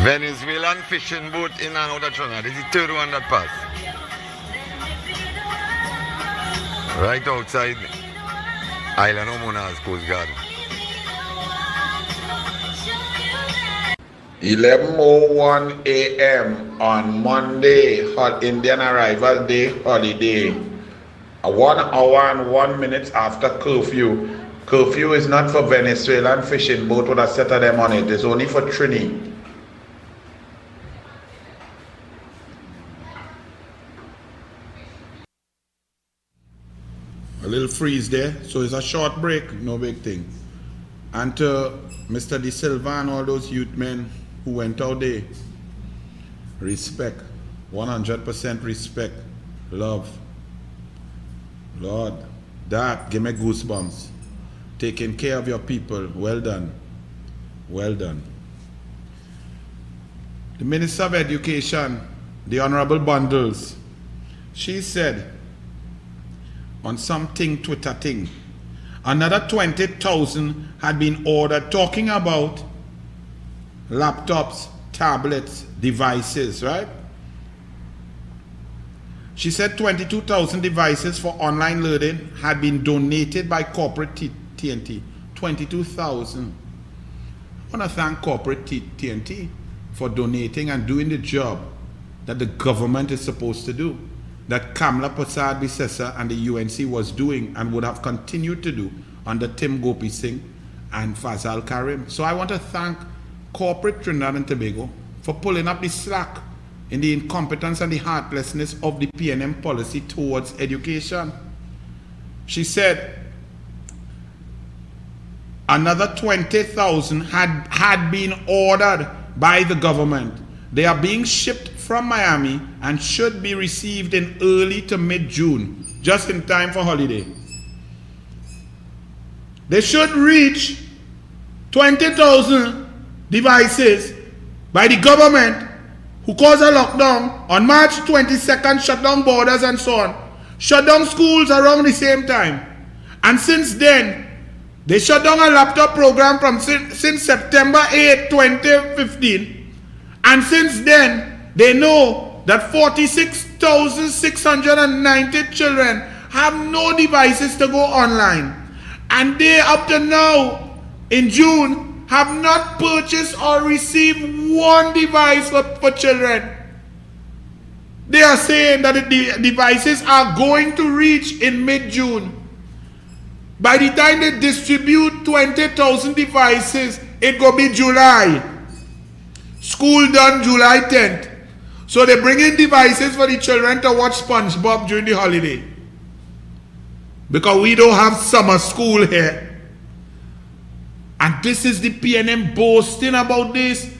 Venezuelan fishing boat in and out of Trinidad. This is the third one that passed. Right outside Island of Mona's Coast Guard. 11:01 a.m. on Monday, Indian Arrival Day holiday. 1 hour and 1 minute after curfew. Curfew is not for Venezuelan fishing boat with a set of them on it. It's only for Trini. A little freeze there, so it's a short break, no big thing. And to Mr. De Silva and all those youth men who went out there, respect, 100% respect, love. Lord, that give me goosebumps. Taking care of your people, well done, well done. The Minister of Education, the Honorable Bundles, she said on something Twitter thing, another 20,000 had been ordered, talking about laptops, tablets, devices, right? She said 22,000 devices for online learning had been donated by corporate TNT. 22,000. I want to thank corporate TNT for donating and doing the job that the government is supposed to do, that Kamla Prasad Bisesa and the UNC was doing and would have continued to do under Tim Gopi Singh and Fazal Karim. So I want to thank corporate Trinidad and Tobago for pulling up the slack in the incompetence and the heartlessness of the PNM policy towards education. She said another 20,000 had been ordered by the government. They are being shipped from Miami and should be received in early to mid-June, just in time for holiday. They should reach 20,000 devices by the government, who caused a lockdown on March 22nd, shut down borders and so on, shut down schools around the same time. And since then, they shut down a laptop program since September 8, 2015. And since then, they know that 46,690 children have no devices to go online. And they, up to now, in June, have not purchased or received one device for children. They are saying that the devices are going to reach in mid-June. By the time they distribute 20,000 devices, it will be July. School done July 10th. So they bring in devices for the children to watch SpongeBob during the holiday. Because we don't have summer school here. And this is the PNM boasting about this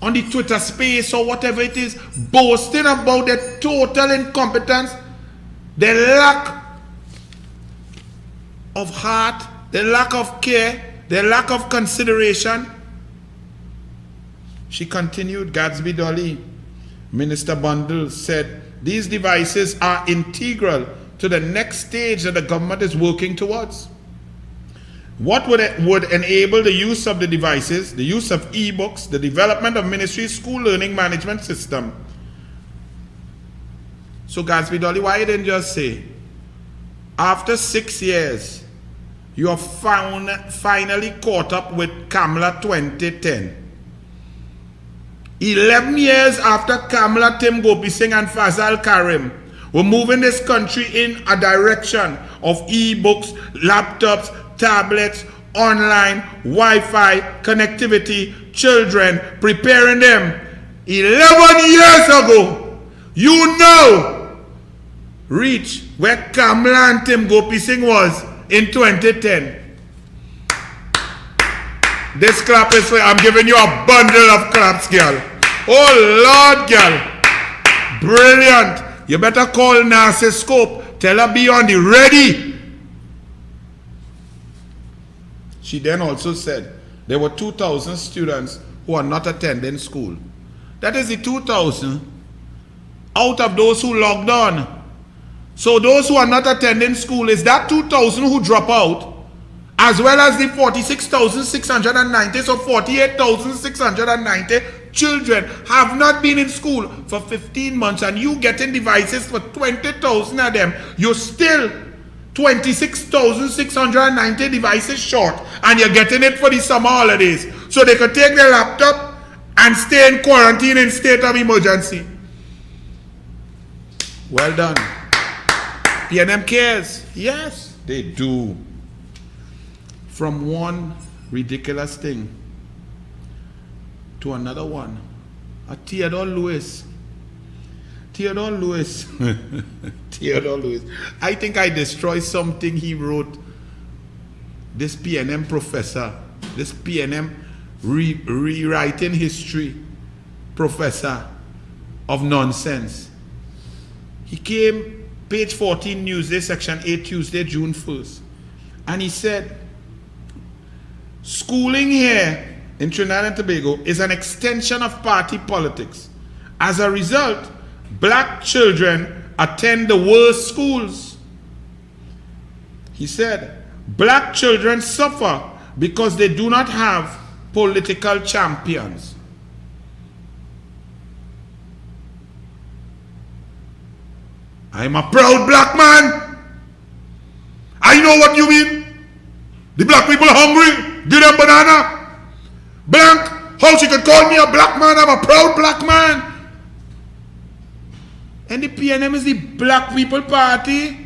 on the Twitter space or whatever it is, boasting about their total incompetence, their lack of heart, their lack of care, their lack of consideration. She continued, Gadsby Dolly, Minister Bundle said, these devices are integral to the next stage that the government is working towards. What would enable the use of the devices, the use of e-books, the development of ministry school learning management system. So Gadsby Dolly, why you didn't just say, after 6 years, you are finally caught up with Kamala 2010. 11 years after Kamala, Tim Gopi Singh and Fazal Karim were moving this country in a direction of e-books, laptops, tablets, online, Wi-Fi, connectivity, children, preparing them. 11 years ago, you now reach where Kamala and Tim Gopi Singh was in 2010. This clap is for, I'm giving you a bundle of claps, girl. Oh Lord, girl. Brilliant. You better call Narcissus Scope. Tell her be on the ready. She then also said there were 2,000 students who are not attending school. That is the 2,000 out of those who logged on. So those who are not attending school is that 2,000 who drop out, as well as the 46,690, so 48,690 children have not been in school for 15 months, and you getting devices for 20,000 of them. You're still 26,690 devices short, and you're getting it for the summer holidays. So they could take their laptop and stay in quarantine in state of emergency. Well done. PNM cares. Yes, they do. From one ridiculous thing to another one. A Theodore Lewis. Theodore Lewis. Theodore Lewis. I think I destroyed something he wrote. This PNM professor, this PNM rewriting history professor of nonsense. He came, page 14, Newsday, section 8, Tuesday, June 1st. And he said, schooling here in Trinidad and Tobago is an extension of party politics. As a result, black children attend the worst schools. He said, black children suffer because they do not have political champions. I'm a proud black man. I know what you mean. The black people are hungry. Give them banana. Blank. How she could call me a black man? I'm a proud black man. And the PNM is the black people party.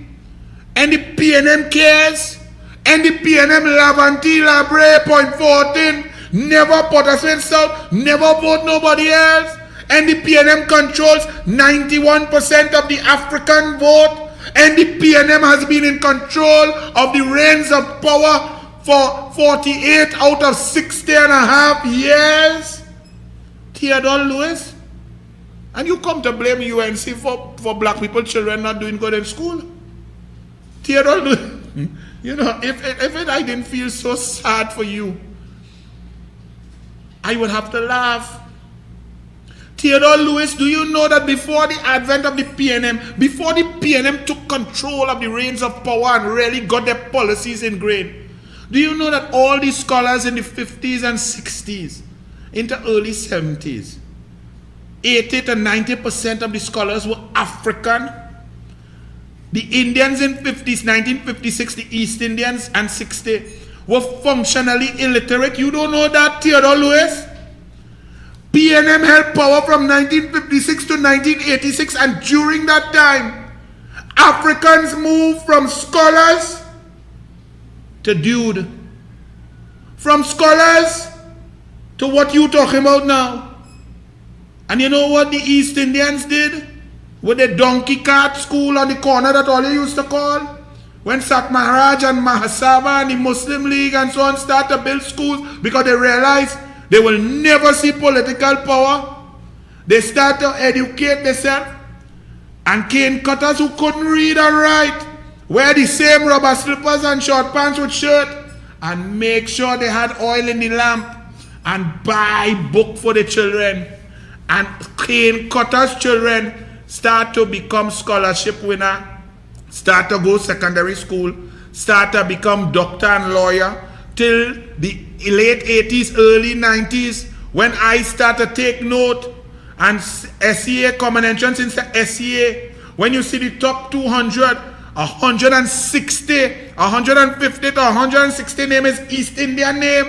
And the PNM cares. And the PNM Lavanti, Labre, Point 14. Never put us in South. Never vote nobody else. And the PNM controls 91% of the African vote. And the PNM has been in control of the reins of power for 48 out of 60 and a half years. Theodore Lewis. And you come to blame UNC for black people, children not doing good in school. Theodore Lewis. You know, if I didn't feel so sad for you, I would have to laugh. Theodore Lewis, do you know that before the advent of the PNM, before the PNM took control of the reins of power and really got their policies ingrained, do you know that all these scholars in the 50s and 60s, into early 70s, 80 to 90% of the scholars were African? The Indians in 50s, 1956, the East Indians, and 60 were functionally illiterate. You don't know that, Theodore Lewis? PNM held power from 1956 to 1986, and during that time, Africans moved from scholars to dude. From scholars to what you talking about now. And you know what the East Indians did? With the donkey cart school on the corner that all they used to call? When Sat Maharaj and Mahasabha and the Muslim League and so on start to build schools because they realize they will never see political power. They start to educate themselves. And cane cutters who couldn't read and write wear the same rubber slippers and short pants with shirt and make sure they had oil in the lamp and buy book for the children. And cane cutters' children start to become scholarship winner, start to go secondary school, start to become doctor and lawyer till the late 80s, early 90s when I start to take note and SCA common entrance into SCA. When you see the top 200, 160, 150 to 160 name is East Indian name.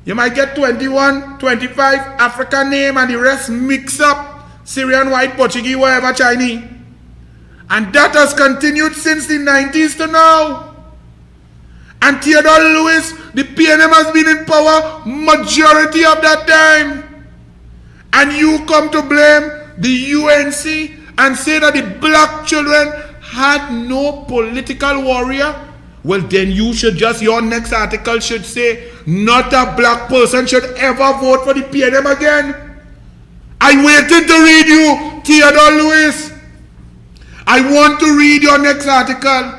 You might get 21, 25 African name and the rest mix up Syrian, white, Portuguese, whatever, Chinese. And that has continued since the 90s to now. And Theodore Lewis, the PNM has been in power majority of that time. And you come to blame the UNC and say that the black children had no political warrior? Well, then you should just, your next article should say, not a black person should ever vote for the PNM again. I waited to read you, Theodore Lewis. I want to read your next article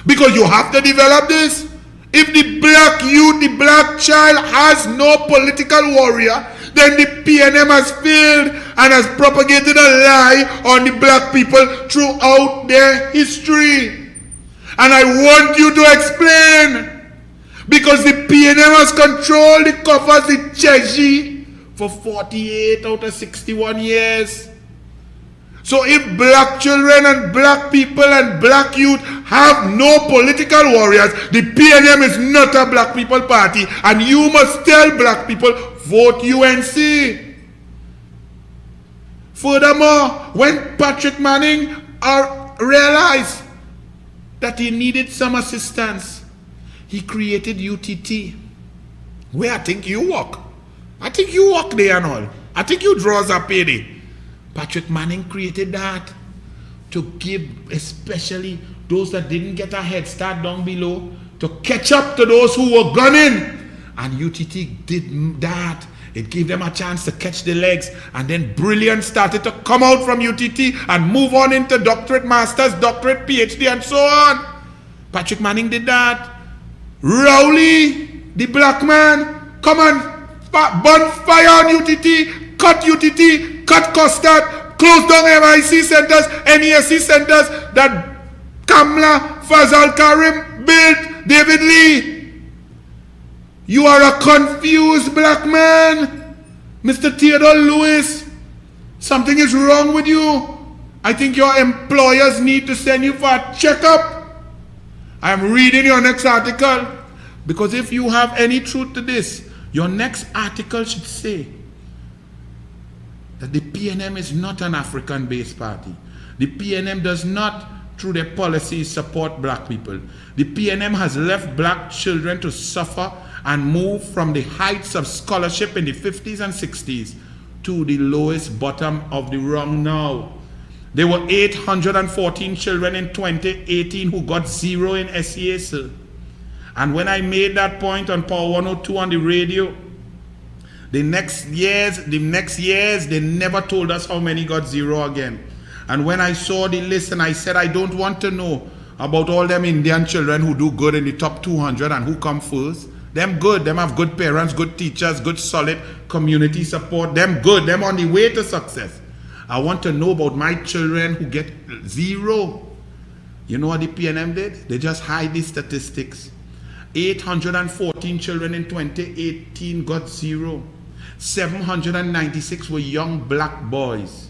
because you have to develop this. If the black youth, the black child has no political warrior, then the PNM has failed and has propagated a lie on the black people throughout their history. And I want you to explain, because the PNM has controlled the coffers, the Cheji, for 48 out of 61 years. So if black children and black people and black youth have no political warriors, the PNM is not a black people party, and you must tell black people, vote UNC. Furthermore, when Patrick Manning realized that he needed some assistance, he created UTT, where I think you work. I think you work there and all. I think you draws a payday. Patrick Manning created that to give especially those that didn't get a head start down below to catch up to those who were gunning. And UTT did that. It gave them a chance to catch the legs, and then brilliance started to come out from UTT and move on into doctorate, masters, doctorate, PhD, and so on. Patrick Manning did that. Rowley, the black man, come on, burn fire on UTT, cut UTT, cut Custard, close down MIC centers, NESC centers that Kamla Fazal Karim built, David Lee. You are a confused black man, Mr. Theodore Lewis. Something is wrong with you. I think your employers need to send you for a checkup. I am reading your next article, because if you have any truth to this, your next article should say that the PNM is not an African-based party. The PNM does not, through their policies, support black people. The PNM has left black children to suffer and move from the heights of scholarship in the 50s and 60s to the lowest bottom of the rung now. There were 814 children in 2018 who got zero in SEA. And when I made that point on Power 102 on the radio, the next years, they never told us how many got zero again. And when I saw the list and I said, I don't want to know about all them Indian children who do good in the top 200 and who come first. Them good, them have good parents, good teachers, good solid community support. Them good, them on the way to success. I want to know about my children who get zero. You know what the PNM did? They just hide the statistics. 814 children in 2018 got zero. 796 were young black boys.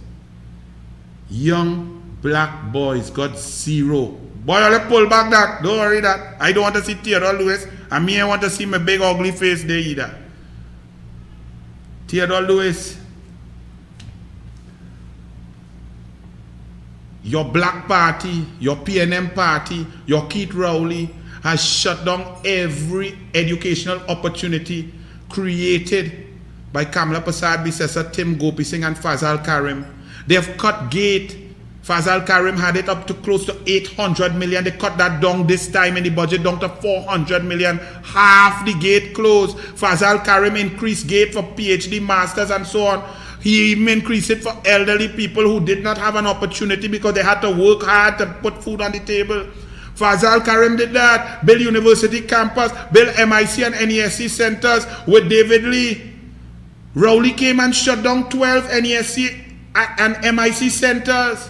Young black boys got zero. Boy, I'll pull back that. Don't worry that. I don't want to see Theodore Lewis. And me, I want to see my big ugly face there either. Theodore Lewis, your black party, your PNM party, your Keith Rowley has shut down every educational opportunity created by Kamla Persad-Bissessar, Tim Gopi Singh and Fazal Karim. They have cut gate. Fazal Karim had it up to close to 800 million. They cut that down this time in the budget down to 400 million. Half the gate closed. Fazal Karim increased gate for PhD masters and so on. He even increased it for elderly people who did not have an opportunity because they had to work hard to put food on the table. Fazal Karim did that. Build university campus, build MIC and NESC centers with David Lee. Rowley came and shut down 12 NESC and MIC centers.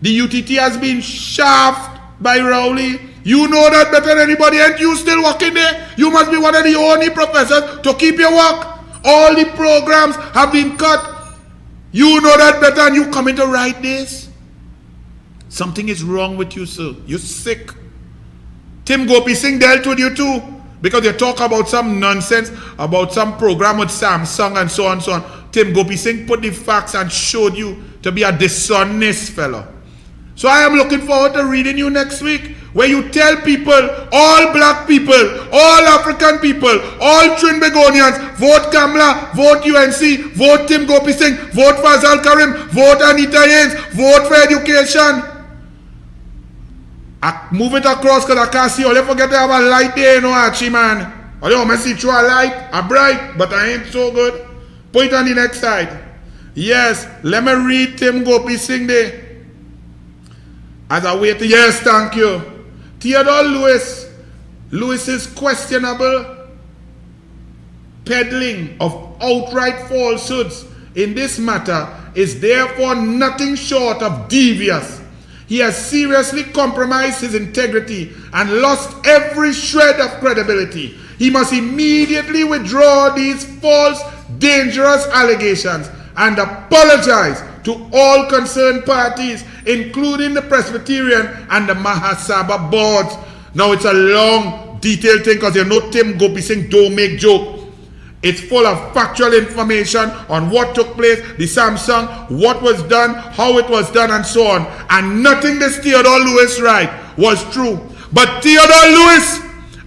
The UTT has been shafted by Rowley. You know that better than anybody, and you still working there. You must be one of the only professors to keep your work. All the programs have been cut. You know that better, and you coming to write this? Something is wrong with you, sir. You're sick. Tim Gopi Singh dealt with you too, because you talk about some nonsense about some program with Samsung and so on and so on. Tim Gopi Singh put the facts and showed you to be a dishonest fellow. So I am looking forward to reading you next week, where you tell people, all black people, all African people, all Trinbagonians, vote Kamla, vote UNC, vote Tim Gopi Singh, vote Fazal Karim, vote Anita Haynes, vote for education. I move it across because I can't see. Only forget to have a light there, you know, Archie, man. Only want to see through a light, a bright, but I ain't so good. Put it on the next side. Yes, let me read Tim Gopi Singh there. As I wait, yes, thank you. Theodore Lewis's questionable peddling of outright falsehoods in this matter is therefore nothing short of devious. He has seriously compromised his integrity and lost every shred of credibility. He must immediately withdraw these false, dangerous allegations and apologize to all concerned parties, including the Presbyterian and the Mahasabha boards. Now it's a long, detailed thing because you know Tim Gopi Singh don't make joke. It's full of factual information on what took place, the Samsung, what was done, how it was done, and so on. And nothing this Theodore Lewis write was true. But Theodore Lewis,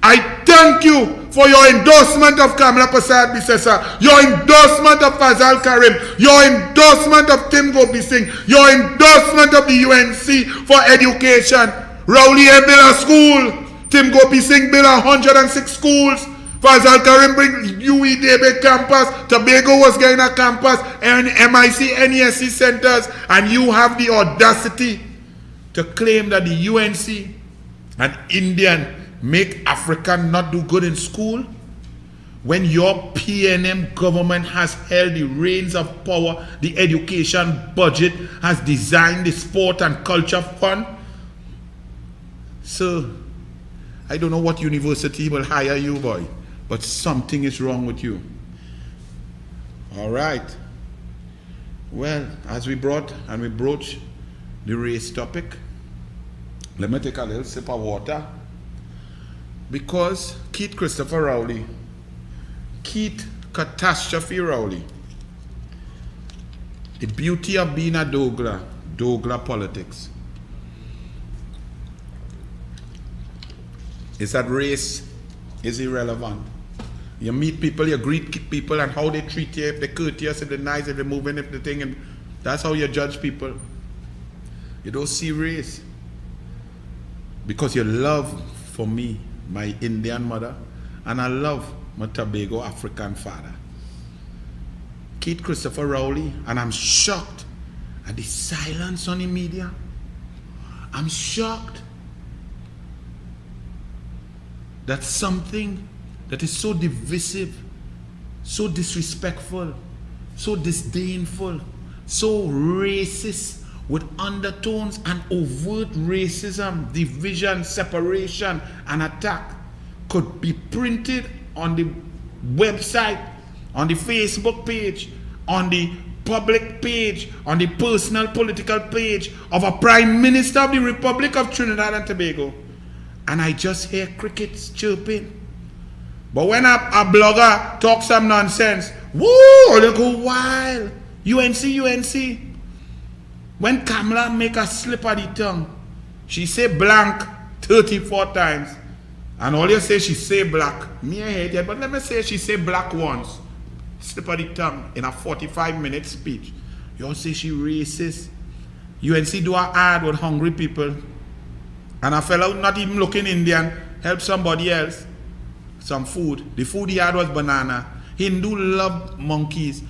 I thank you for your endorsement of Kamla Persad-Bissessar, your endorsement of Fazal Karim, your endorsement of Tim Gopi Singh, your endorsement of the UNC for education. Rowley built a school. Tim Gopi Singh built 106 schools. Fazal Karim bring UEDB campus. Tobago was getting a campus and MIC, NESC centers. And you have the audacity to claim that the UNC and Indian make Africa not do good in school, when your PNM government has held the reins of power, the education budget, has designed the sport and culture fund. So, I don't know what university will hire you, boy, but something is wrong with you. All right. Well, as we brought and we broach the race topic, let me take a little sip of water. Because Keith Christopher Rowley, Keith Catastrophe Rowley, the beauty of being a Douglas politics, is that race is irrelevant. You meet people, you greet people, and how they treat you, if they're courteous, if they're nice, if they're moving, if they're thinking. That's how you judge people. You don't see race. Because your love for me, my Indian mother, and I love my Tobago African father. Keith Christopher Rowley, and I'm shocked at the silence on the media. I'm shocked that something that is so divisive, so disrespectful, so disdainful, so racist, with undertones and overt racism, division, separation, and attack, could be printed on the website, on the Facebook page, on the public page, on the personal political page of a Prime Minister of the Republic of Trinidad and Tobago. And I just hear crickets chirping. But when a blogger talks some nonsense, woo, they go wild. UNC. When Kamla make a slip of the tongue, she say blank 34 times. And all you say she say black. Me I hate it, but let me say she say black once. slip of the tongue in a 45-minute speech. You all say she racist. UNC do an ad with hungry people. And a fellow not even looking Indian help somebody else some food. The food he had was banana. Hindu love monkeys,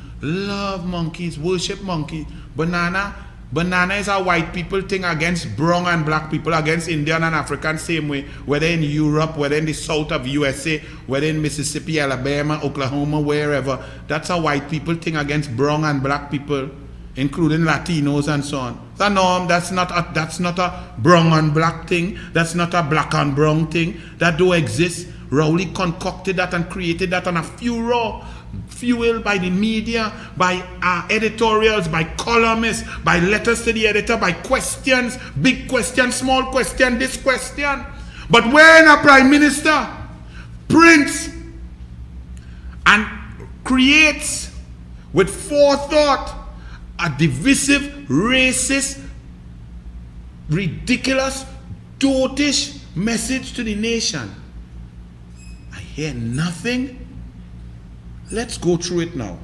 worship monkey. Banana is a white people thing against brown and black people, against Indian and African same way, whether in Europe, whether in the south of USA, whether in Mississippi, Alabama, Oklahoma, wherever. That's a white people thing against brown and black people, including Latinos and so on. So no, that's not a brown and black thing. That's not a black and brown thing. That do exist. Rowley concocted that and created that on a furor, fueled by the media, by editorials, by columnists, by letters to the editor, by questions, big question, small question, this question. But when a prime minister prints and creates with forethought a divisive, racist, ridiculous, dotish message to the nation, I hear nothing. Let's go through it now.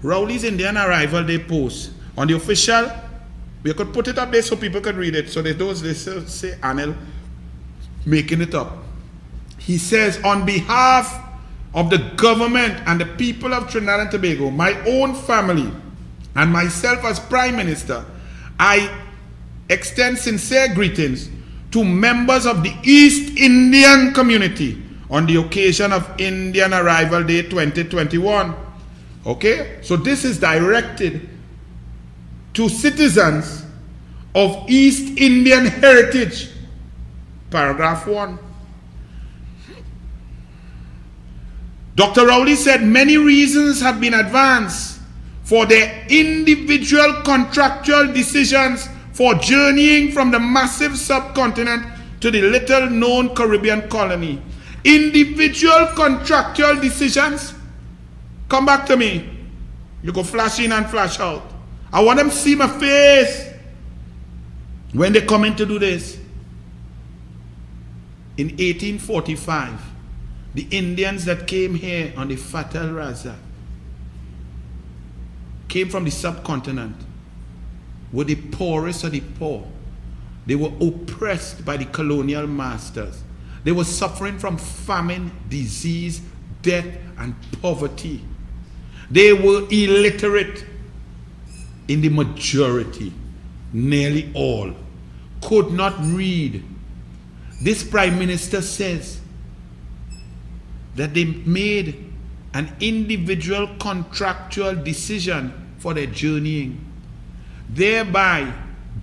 Rowley's Indian Arrival Day post on the official, we could put it up there so people could read it. So they say Anil making it up. He says, on behalf of the government and the people of Trinidad and Tobago, my own family, and myself as Prime Minister, I extend sincere greetings to members of the East Indian community on the occasion of Indian Arrival Day 2021. Okay? So this is directed to citizens of East Indian heritage. Paragraph 1. Dr. Rowley said many reasons have been advanced for their individual contractual decisions for journeying from the massive subcontinent to the little-known Caribbean colony. Individual contractual decisions. Come back to me. You go flash in and flash out. I want them to see my face when they come in to do this. In 1845, the Indians that came here on the Fatal Razak came from the subcontinent, were the poorest of the poor. They were oppressed by the colonial masters. They were suffering from famine, disease, death, and poverty. They were illiterate in the majority, nearly all, could not read. This Prime Minister says that they made an individual contractual decision for their journeying, thereby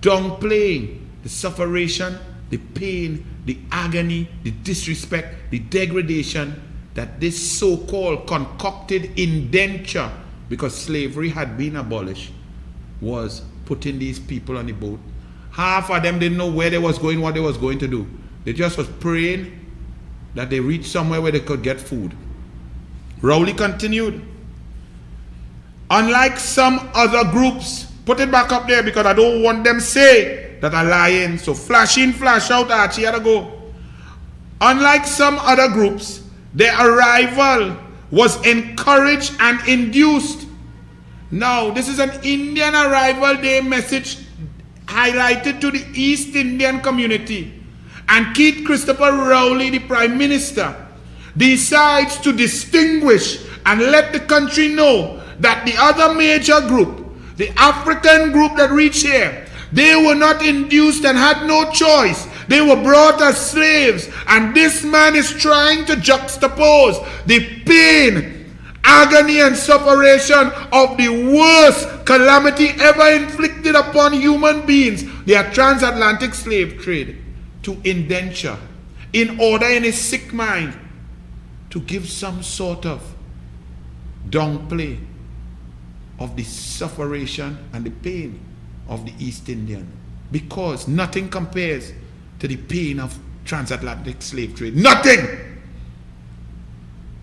downplaying the suffering, the pain, the agony, the disrespect, the degradation that this so-called concocted indenture, because slavery had been abolished, was putting these people on the boat. Half of them didn't know where they was going, what they was going to do. They just was praying that they reach somewhere where they could get food. Rowley continued, unlike some other groups, put it back up there because I don't want them say that I'm lying. So flash in, flash out, Archie had to go. Unlike some other groups, their arrival was encouraged and induced. Now, this is an Indian Arrival Day message highlighted to the East Indian community. And Keith Christopher Rowley, the Prime Minister, decides to distinguish and let the country know that the other major group, the African group that reached here, they were not induced and had no choice. They were brought as slaves. And this man is trying to juxtapose the pain, agony, and suffering of the worst calamity ever inflicted upon human beings, their transatlantic slave trade, to indenture, in order in his sick mind to give some sort of downplay of the suffering and the pain of the East Indian, because nothing compares to the pain of transatlantic slave trade. Nothing!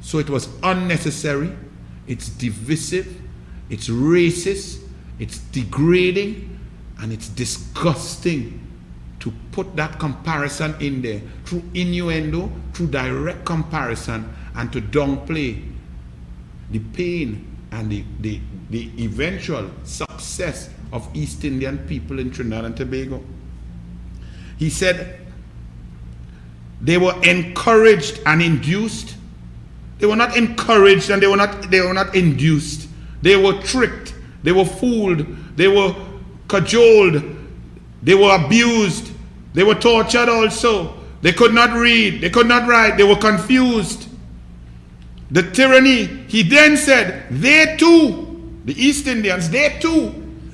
So it was unnecessary, it's divisive, it's racist, it's degrading, and it's disgusting to put that comparison in there through innuendo, through direct comparison, and to downplay the pain and the eventual success of East Indian people in Trinidad and Tobago. He said they were encouraged and induced. They were not encouraged and they were not induced. They were tricked, they were fooled, they were cajoled, they were abused, they were tortured also. They could not read, they could not write, they were confused. The tyranny, he then said, they too, the East Indians, they too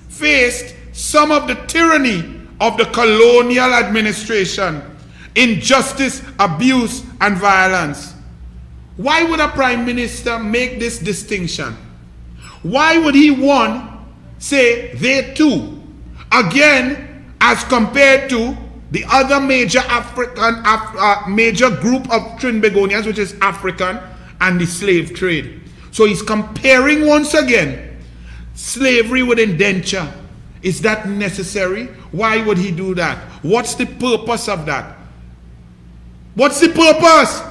faced some of the tyranny of the colonial administration, injustice, abuse, and violence. Why would a prime minister make this distinction? Why would he say they too? Again, as compared to the other major major group of Trinbagonians, which is African, and the slave trade. So he's comparing once again slavery with indenture. Is that necessary? Why would he do that? What's the purpose of that? What's the purpose?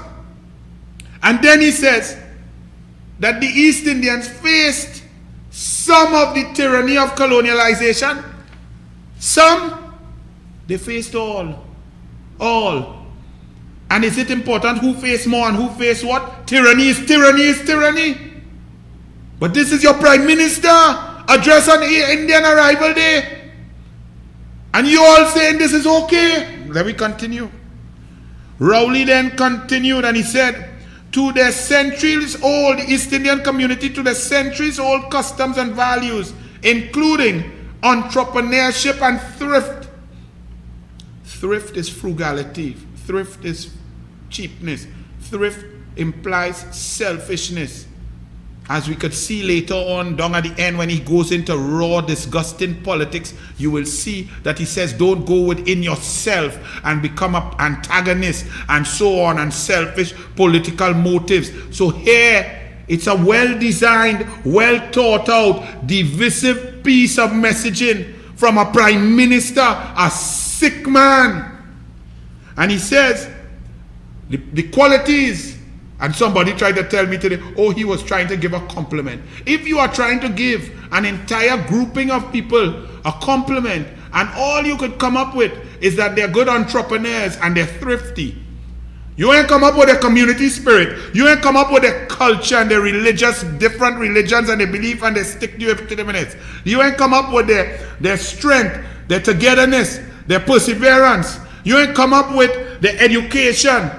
And then he says that the East Indians faced some of the tyranny of colonialization. Some, they faced all. All. And is it important who faced more and who faced what? Tyranny is tyranny is tyranny. But this is your Prime Minister address on Indian Arrival Day. And you all saying this is okay. Let me continue. Rowley then continued and he said, to their centuries old East Indian community, to their centuries old customs and values, including entrepreneurship and thrift. Thrift is frugality. Thrift is cheapness. Thrift implies selfishness. As we could see later on down at the end when he goes into raw, disgusting politics, you will see that he says don't go within yourself and become an antagonist and so on, and selfish political motives. So here, it's a well-designed, well-thought-out, divisive piece of messaging from a prime minister, a sick man. And he says, the qualities, and somebody tried to tell me today, oh, he was trying to give a compliment. If you are trying to give an entire grouping of people a compliment, and all you could come up with is that they're good entrepreneurs and they're thrifty, you ain't come up with a community spirit, you ain't come up with a culture and the religious, different religions and they believe and they stick to you to the minutes. You ain't come up with their strength, their togetherness, their perseverance. You ain't come up with the education,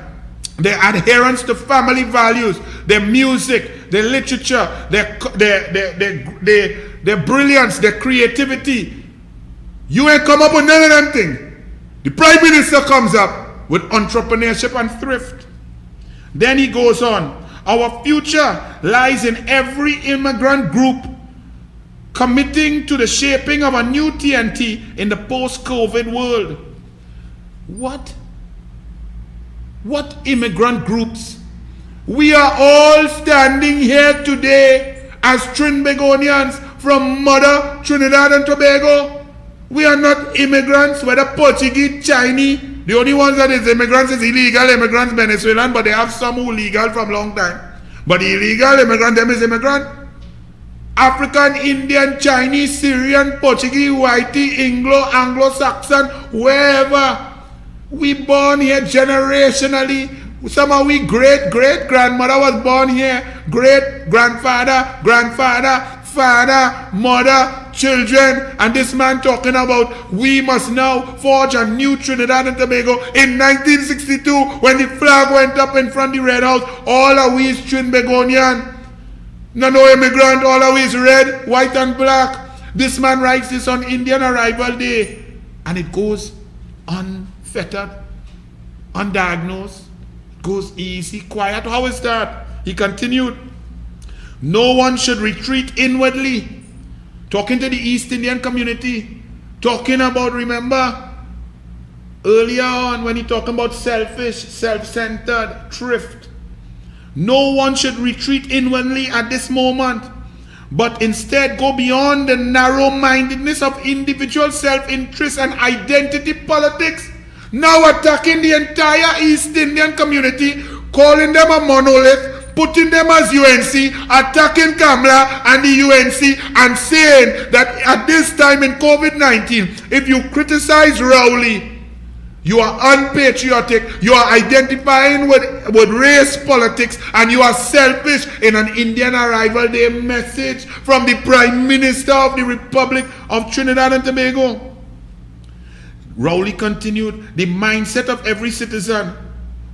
their adherence to family values, their music, their literature, their brilliance, their creativity. You ain't come up with none of them things. The Prime Minister comes up with entrepreneurship and thrift. Then he goes on, our future lies in every immigrant group committing to the shaping of a new TNT in the post-COVID world. What immigrant groups? We are all standing here today as Trinbagonians from mother Trinidad and Tobago. We are not immigrants, whether Portuguese, Chinese. The only ones that is immigrants is illegal immigrants, Venezuelan, but they have some who legal from long time. But the illegal immigrant, them is immigrant. African, Indian, Chinese, Syrian, Portuguese, Whitey, Anglo-Saxon, wherever. We born here generationally. Some of we great-great-grandmother was born here. Great-grandfather, grandfather, father, mother, children. And this man talking about we must now forge a new Trinidad and Tobago. In 1962, when the flag went up in front of the Red House, all of we is Trinbagonian. No immigrant, all of we is red, white and black. This man writes this on Indian Arrival Day. And it goes unfettered, undiagnosed, goes easy, quiet. How is that? He continued, no one should retreat inwardly. Talking to the East Indian community, talking about, remember, earlier on when he talking about selfish, self-centered, thrift. No one should retreat inwardly at this moment, but instead go beyond the narrow-mindedness of individual self-interest and identity politics, now attacking the entire East Indian community, calling them a monolith, putting them as UNC, attacking Kamala and the UNC, and saying that at this time in COVID-19, if you criticize Rowley, you are unpatriotic, you are identifying with race politics, and you are selfish in an Indian Arrival Day message from the Prime Minister of the Republic of Trinidad and Tobago. Rowley continued, the mindset of every citizen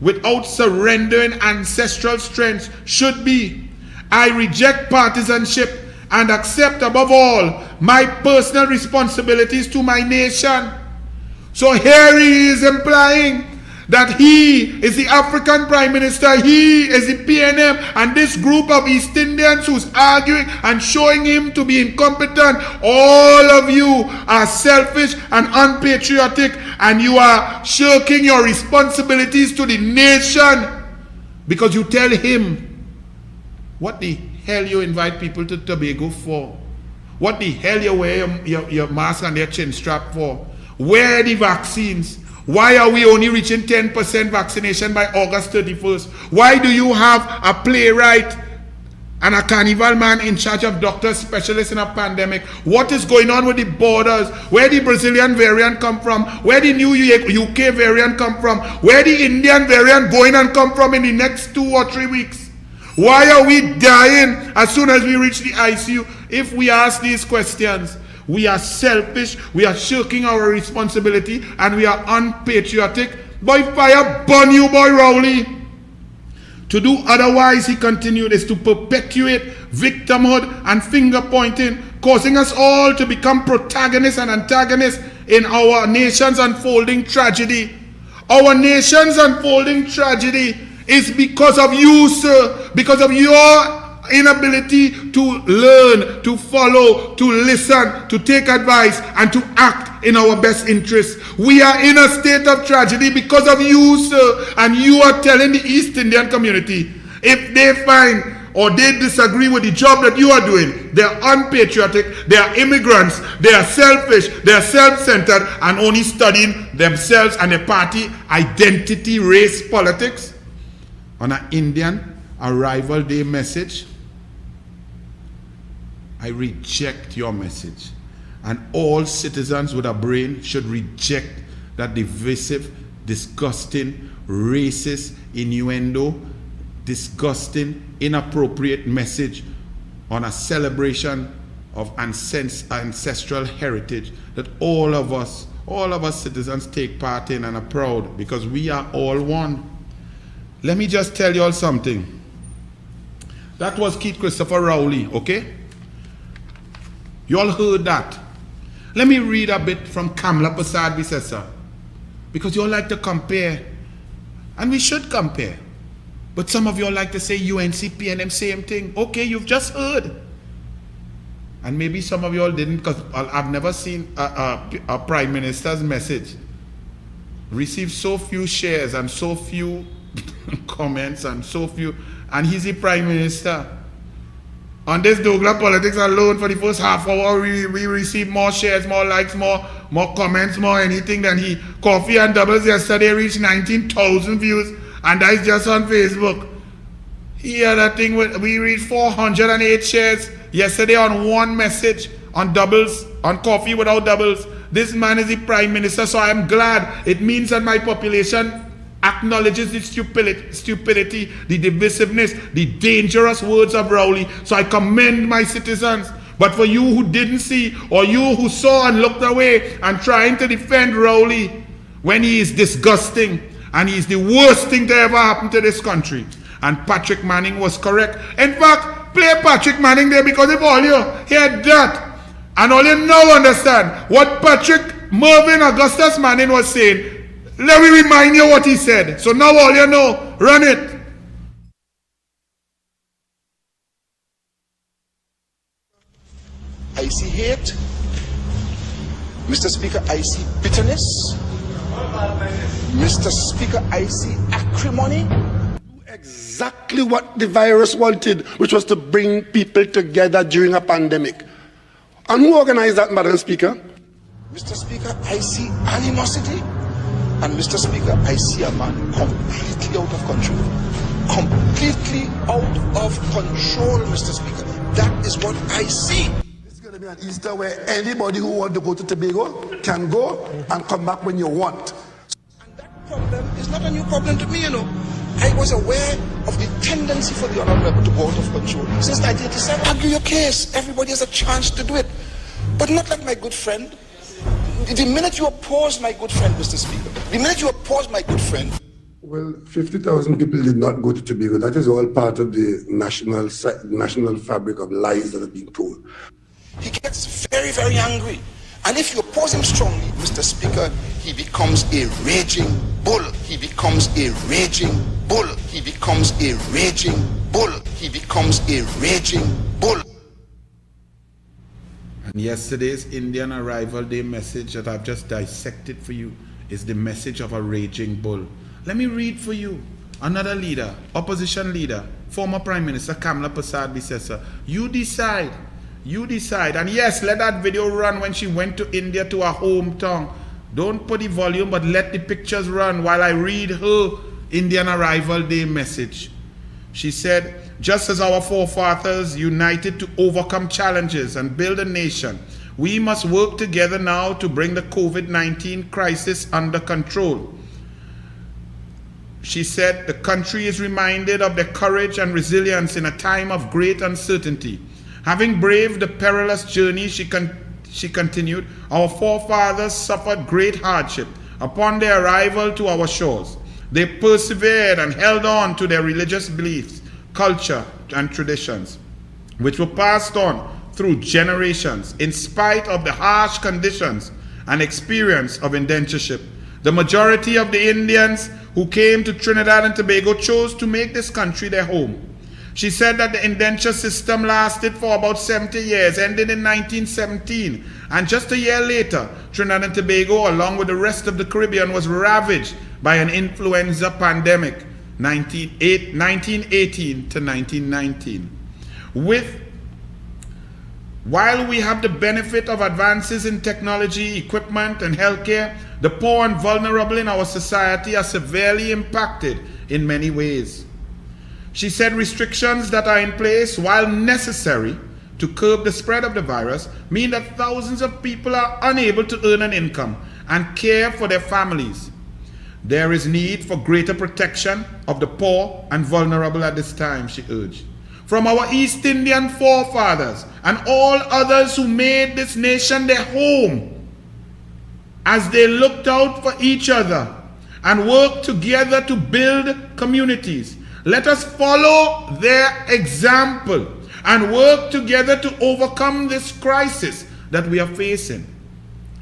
without surrendering ancestral strength should be, I reject partisanship and accept above all my personal responsibilities to my nation. So here he is implying that he is the African Prime Minister, he is the PNM, and this group of East Indians who's arguing and showing him to be incompetent, all of you are selfish and unpatriotic, and you are shirking your responsibilities to the nation because you tell him, what the hell you invite people to Tobago for? What the hell you wear your mask and your chin strap for? Where are the vaccines? Why are we only reaching 10% vaccination by August 31st? Why do you have a playwright and a carnival man in charge of doctors, specialists in a pandemic? What is going on with the borders? Where the Brazilian variant come from? Where the new UK variant come from? Where the Indian variant going and come from in the next 2 or 3 weeks? Why are we dying as soon as we reach the ICU? If we ask these questions, we are selfish, we are shirking our responsibility, and we are unpatriotic. Boy, fire burn you, boy Rowley. To do otherwise, he continued, is to perpetuate victimhood and finger pointing, causing us all to become protagonists and antagonists in our nation's unfolding tragedy. Our nation's unfolding tragedy is because of you, sir, because of your inability to learn, to follow, to listen, to take advice, and to act in our best interests. We are in a state of tragedy because of you, sir, and you are telling the East Indian community, if they find or they disagree with the job that you are doing, they are unpatriotic, they are immigrants, they are selfish, they are self-centered, and only studying themselves and their party identity, race, politics. On an Indian Arrival Day message, I reject your message. And all citizens with a brain should reject that divisive, disgusting, racist, innuendo, disgusting, inappropriate message on a celebration of ancestral heritage that all of us citizens take part in and are proud, because we are all one. Let me just tell you all something. That was Keith Christopher Rowley, okay? You all heard that. Let me read a bit from Kamla Prasad Visesa, because you all like to compare, and we should compare. But some of you all like to say UNC, PNM, same thing. Okay, you've just heard. And maybe some of you all didn't, because I've never seen a Prime Minister's message receive so few shares and so few comments and so few, and he's the Prime Minister. On this Douglas Politics alone, for the first half hour, we received more shares, more likes, more comments, more anything than he. Coffee and Doubles yesterday reached 19,000 views, and that is just on Facebook. He had a thing with, we reached 408 shares yesterday on one message, on Doubles, on Coffee without Doubles. This man is the Prime Minister, so I am glad. It means that my population acknowledges the stupidity, the divisiveness, the dangerous words of Rowley. So I commend my citizens. But for you who didn't see, or you who saw and looked away and trying to defend Rowley when he is disgusting and he is the worst thing to ever happen to this country. And Patrick Manning was correct. In fact, play Patrick Manning there, because if all you hear that and all you now understand what Patrick Mervyn Augustus Manning was saying, let me remind you what he said. So now all you know, run it. I see hate. Mr. Speaker, I see bitterness. Mr. Speaker, I see acrimony. exactly what the virus wanted, which was to bring people together during a pandemic. And who organized that, Madam Speaker? Mr. Speaker, I see animosity. And Mr. Speaker, I see a man completely out of control. Completely out of control, Mr. Speaker. That is what I see. It's going to be an Easter where anybody who wants to go to Tobago can go and come back when you want. And that problem is not a new problem to me, you know. I was aware of the tendency for the Honorable to go out of control since 1987. Argue your case. Everybody has a chance to do it. But not like my good friend. The minute you oppose my good friend, Mr. Speaker, the minute you oppose my good friend. Well, 50,000 people did not go to Tobago. That is all part of the national fabric of lies that have been told. He gets very, very angry. And if you oppose him strongly, Mr. Speaker, he becomes a raging bull. He becomes a raging bull. He becomes a raging bull. He becomes a raging bull. And yesterday's Indian Arrival Day message that I've just dissected for you is the message of a raging bull. Let me read for you another leader, opposition leader, former Prime Minister Kamla Persad-Bissessar. You decide. You decide. And yes, let that video run when she went to India, to her hometown. Don't put the volume, but let the pictures run while I read her Indian Arrival Day message. She said, just as our forefathers united to overcome challenges and build a nation, we must work together now to bring the COVID-19 crisis under control. She said, the country is reminded of their courage and resilience in a time of great uncertainty. Having braved the perilous journey, she continued, our forefathers suffered great hardship upon their arrival to our shores. They persevered and held on to their religious beliefs, culture, and traditions, which were passed on through generations in spite of the harsh conditions and experience of indentureship. The majority of the Indians who came to Trinidad and Tobago chose to make this country their home. She said that the indenture system lasted for about 70 years, ended in 1917, and just a year later, Trinidad and Tobago, along with the rest of the Caribbean, was ravaged by an influenza pandemic, 1918 to 1919. While we have the benefit of advances in technology, equipment, and healthcare, the poor and vulnerable in our society are severely impacted in many ways. She said restrictions that are in place, while necessary to curb the spread of the virus, mean that thousands of people are unable to earn an income and care for their families. There is need for greater protection of the poor and vulnerable at this time, she urged. From our East Indian forefathers and all others who made this nation their home, as they looked out for each other and worked together to build communities, let us follow their example and work together to overcome this crisis that we are facing.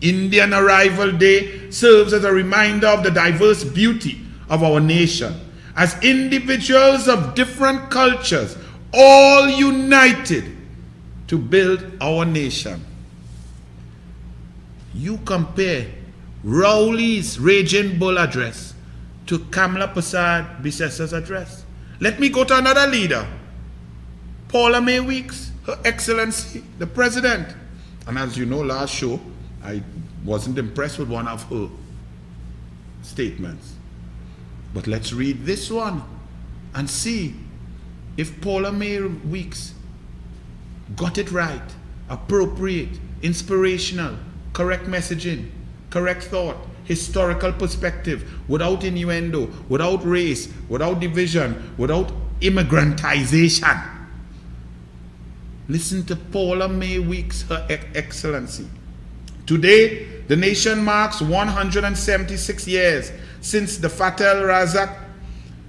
Indian Arrival Day serves as a reminder of the diverse beauty of our nation, as individuals of different cultures, all united to build our nation. You compare Rowley's Raging Bull address to Kamla Persad-Bissessar's address. Let me go to another leader, Paula May Weeks, Her Excellency, the President. And as you know, last show, I wasn't impressed with one of her statements. But let's read this one and see if Paula May Weeks got it right, appropriate, inspirational, correct messaging, correct thought, historical perspective, without innuendo, without race, without division, without immigrantization. Listen to Paula May Weeks, Her Excellency. Today, the nation marks 176 years since the Fatal Razak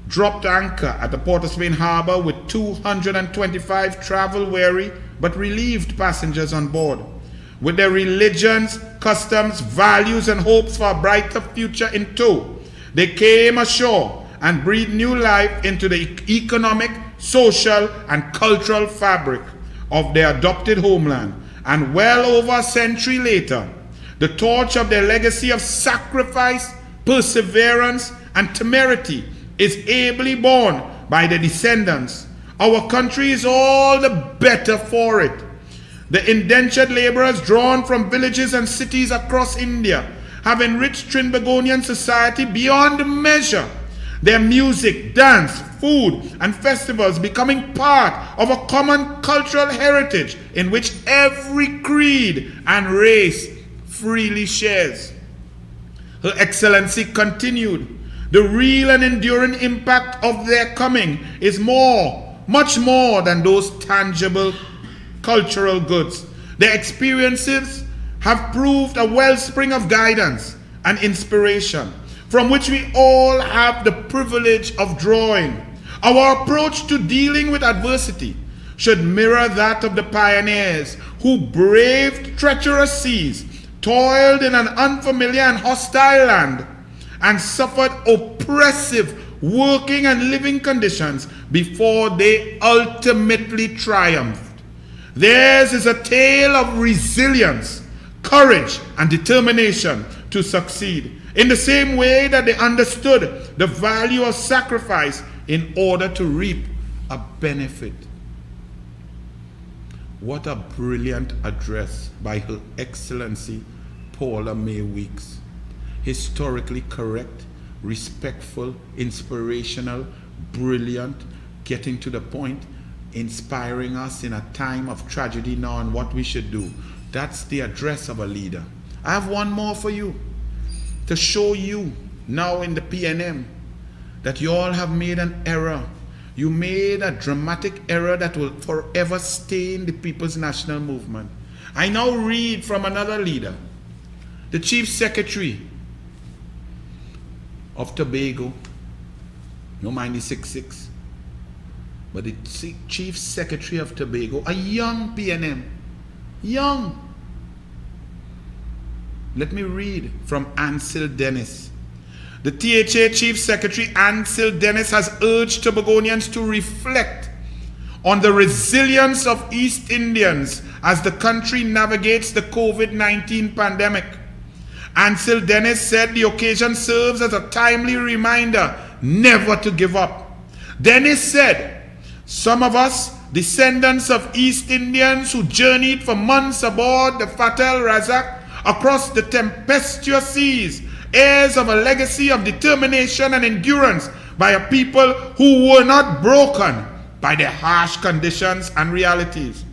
dropped anchor at the Port of Spain Harbor with 225 travel-weary but relieved passengers on board. With their religions, customs, values, and hopes for a brighter future in tow, they came ashore and breathed new life into the economic, social, and cultural fabric of their adopted homeland. And well over a century later, the torch of their legacy of sacrifice, perseverance, and temerity is ably borne by the descendants, our country is all the better for it. The indentured laborers drawn from villages and cities across India have enriched Trinbagonian society beyond measure. Their music, dance, food, and festivals becoming part of a common cultural heritage in which every creed and race freely shares. Her Excellency continued, the real and enduring impact of their coming is much more than those tangible cultural goods. Their experiences have proved a wellspring of guidance and inspiration from which we all have the privilege of drawing. Our approach to dealing with adversity should mirror that of the pioneers who braved treacherous seas, toiled in an unfamiliar and hostile land, and suffered oppressive working and living conditions before they ultimately triumphed. Theirs is a tale of resilience, courage, and determination to succeed, in the same way that they understood the value of sacrifice in order to reap a benefit. What a brilliant address by Her Excellency Paula May Weeks. Historically correct, respectful, inspirational, brilliant, getting to the point, inspiring us in a time of tragedy now and what we should do. That's the address of a leader. I have one more for you, to show you now in the PNM that you all have made an error. You made a dramatic error that will forever stain the People's National Movement. I now read from another leader, the Chief Secretary of Tobago, no mind the 6'6", but the Chief Secretary of Tobago, a young PNM, young. Let me read from Ansel Dennis. The THA Chief Secretary Ansel Dennis has urged Tobagonians to reflect on the resilience of East Indians as the country navigates the COVID-19 pandemic. Ansel Dennis said the occasion serves as a timely reminder never to give up. Dennis said, some of us, descendants of East Indians who journeyed for months aboard the Fatal Razak across the tempestuous seas, heirs of a legacy of determination and endurance by a people who were not broken by the harsh conditions and realities.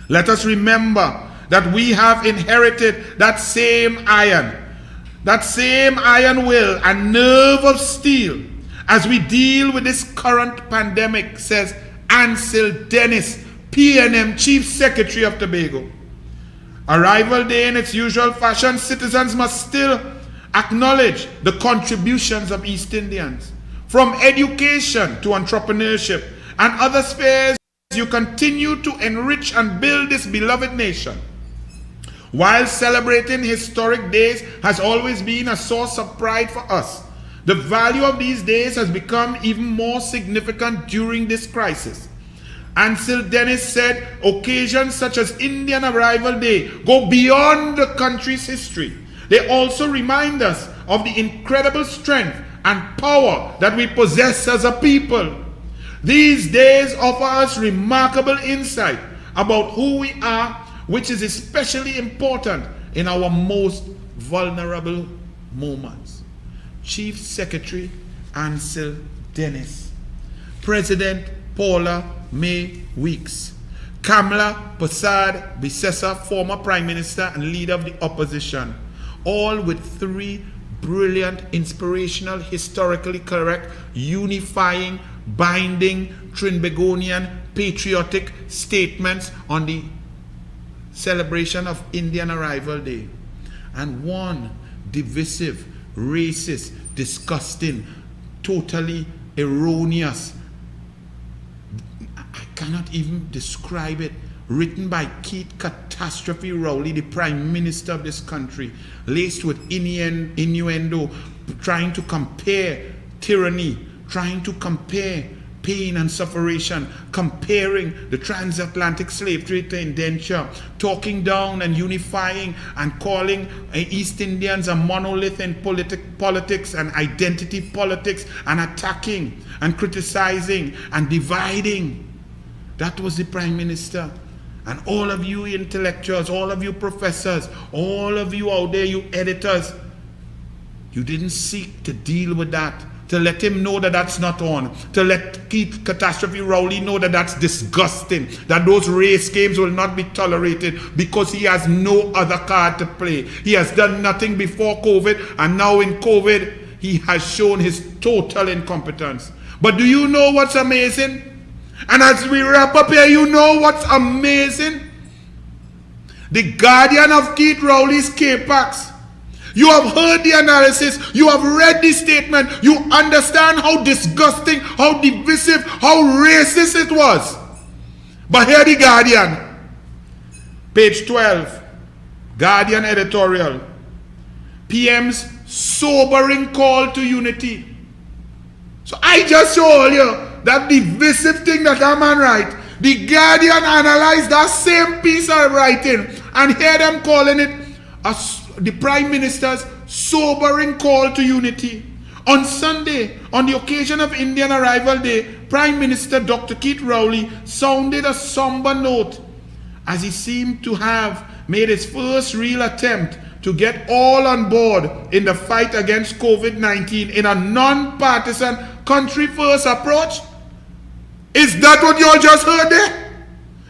Let us remember that we have inherited that same iron will and nerve of steel as we deal with this current pandemic, says Ansel Dennis, PNM Chief Secretary of Tobago. Arrival Day in its usual fashion, citizens must still acknowledge the contributions of East Indians. From education to entrepreneurship and other spheres, you continue to enrich and build this beloved nation. While celebrating historic days has always been a source of pride for us, the value of these days has become even more significant during this crisis. Ansel Dennis said, occasions such as Indian Arrival Day go beyond the country's history. They also remind us of the incredible strength and power that we possess as a people. These days offer us remarkable insight about who we are, which is especially important in our most vulnerable moments. Chief Secretary Ansel Dennis. President Paula May Weeks. Kamla Persad Bissessa, former Prime Minister and Leader of the Opposition. All with 3 brilliant, inspirational, historically correct, unifying, binding, Trinbagonian, patriotic statements on the celebration of Indian Arrival Day. And 1 divisive, racist, disgusting, totally erroneous, I cannot even describe it, written by Keith Catastrophe Rowley, the Prime Minister of this country, laced with innuendo, trying to compare tyranny, trying to compare pain and suffering, comparing the transatlantic slave trade to indenture, talking down and unifying and calling East Indians a monolith in politics and identity politics, and attacking and criticizing and dividing. That was the Prime Minister. And all of you intellectuals, all of you professors, all of you out there, you editors, you didn't seek to deal with that, to let him know that that's not on, to let Keith Catastrophe Rowley know that that's disgusting, that those race games will not be tolerated because he has no other card to play. He has done nothing before COVID, and now in COVID, he has shown his total incompetence. But do you know what's amazing? And as we wrap up here, you know what's amazing? The guardian of Keith Rowley's K-Pax. You have heard the analysis, you have read the statement, you understand how disgusting, how divisive, how racist it was. But here the Guardian, page 12, Guardian editorial, PM's sobering call to unity. So I just show you that divisive thing that that man write. The Guardian analyzed that same piece of writing and hear them calling it the Prime Minister's sobering call to unity. On Sunday, on the occasion of Indian Arrival Day, Prime Minister Dr. Keith Rowley sounded a somber note as he seemed to have made his first real attempt to get all on board in the fight against COVID-19 in a non-partisan country-first approach. Is that what you all just heard there?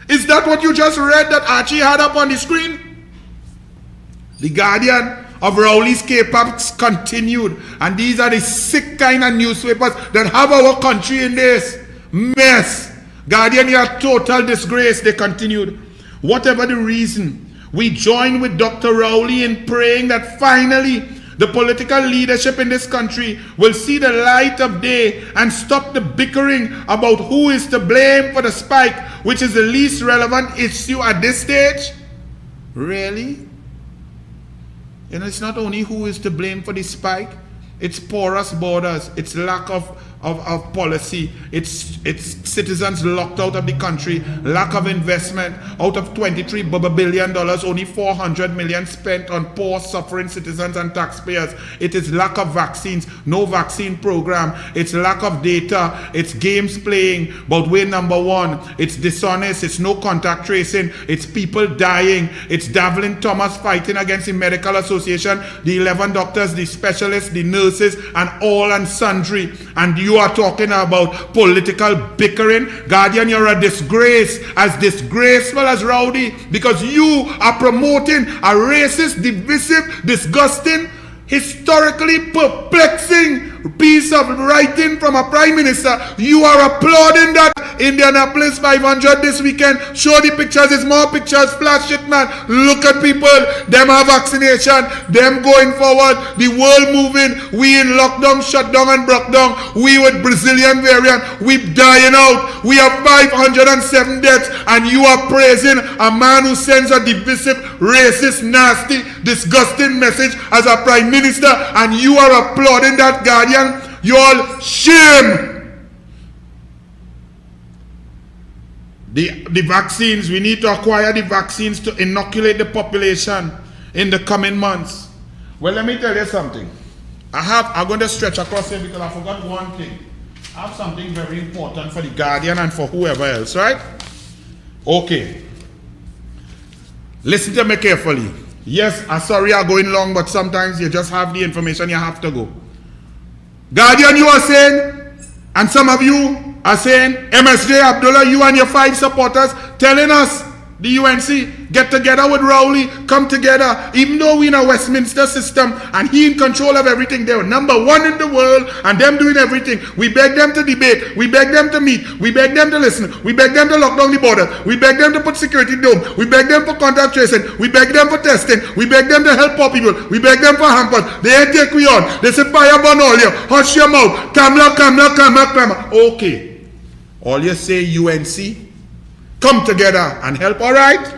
Is that what you just read that Archie had up on the screen? The Guardian of Rowley's K-Pax continued, and these are the sick kind of newspapers that have our country in this mess. Guardian, you are total disgrace, they continued. Whatever the reason, we join with Dr. Rowley in praying that finally the political leadership in this country will see the light of day and stop the bickering about who is to blame for the spike, which is the least relevant issue at this stage. Really? You know, it's not only who is to blame for the spike, it's porous borders, it's lack of policy, it's citizens locked out of the country, lack of investment. Out of $23 billion, only $400 million spent on poor suffering citizens and taxpayers. It is lack of vaccines, no vaccine program, it's lack of data, it's games playing, but way number one, it's dishonest, it's no contact tracing, it's people dying, it's Davlin Thomas fighting against the Medical Association, the 11 doctors, the specialists, the nurses, and all and sundry. And you are talking about political bickering. Guardian, you're a disgrace, as disgraceful as Rowdy, because you are promoting a racist, divisive, disgusting, historically perplexing piece of writing from a Prime Minister. You are applauding that. Indianapolis 500 this weekend. Show the pictures, it's more pictures, flash it, man. Look at people, them have vaccination, them going forward, the world moving, we in lockdown, shut down and broke down, we with Brazilian variant, we dying out, we have 507 deaths, and you are praising a man who sends a divisive, racist, nasty, disgusting message as a Prime Minister, and you are applauding that, Guardian. You all shame. The vaccines, we need to acquire the vaccines to inoculate the population in the coming months. Well, let me tell you something. I'm going to stretch across here because I forgot one thing. I have something very important for the Guardian and for whoever else, right? Okay. Listen to me carefully. Yes, I'm sorry I'm going long, but sometimes you just have the information, you have to go. Guardian, you are saying, and some of you are saying, MSJ Abdullah, you and your 5 supporters telling us, the UNC, get together with Rowley, come together, even though we in a Westminster system and he in control of everything. They were #1 in the world and them doing everything. We beg them to debate, we beg them to meet, we beg them to listen, we beg them to lock down the border, we beg them to put security dome, we beg them for contact tracing, we beg them for testing, we beg them to help poor people, we beg them for hampers. They ain't take we on. They say fire burn all you, hush your mouth, camera. Okay. All you say UNC, come together and help, all right?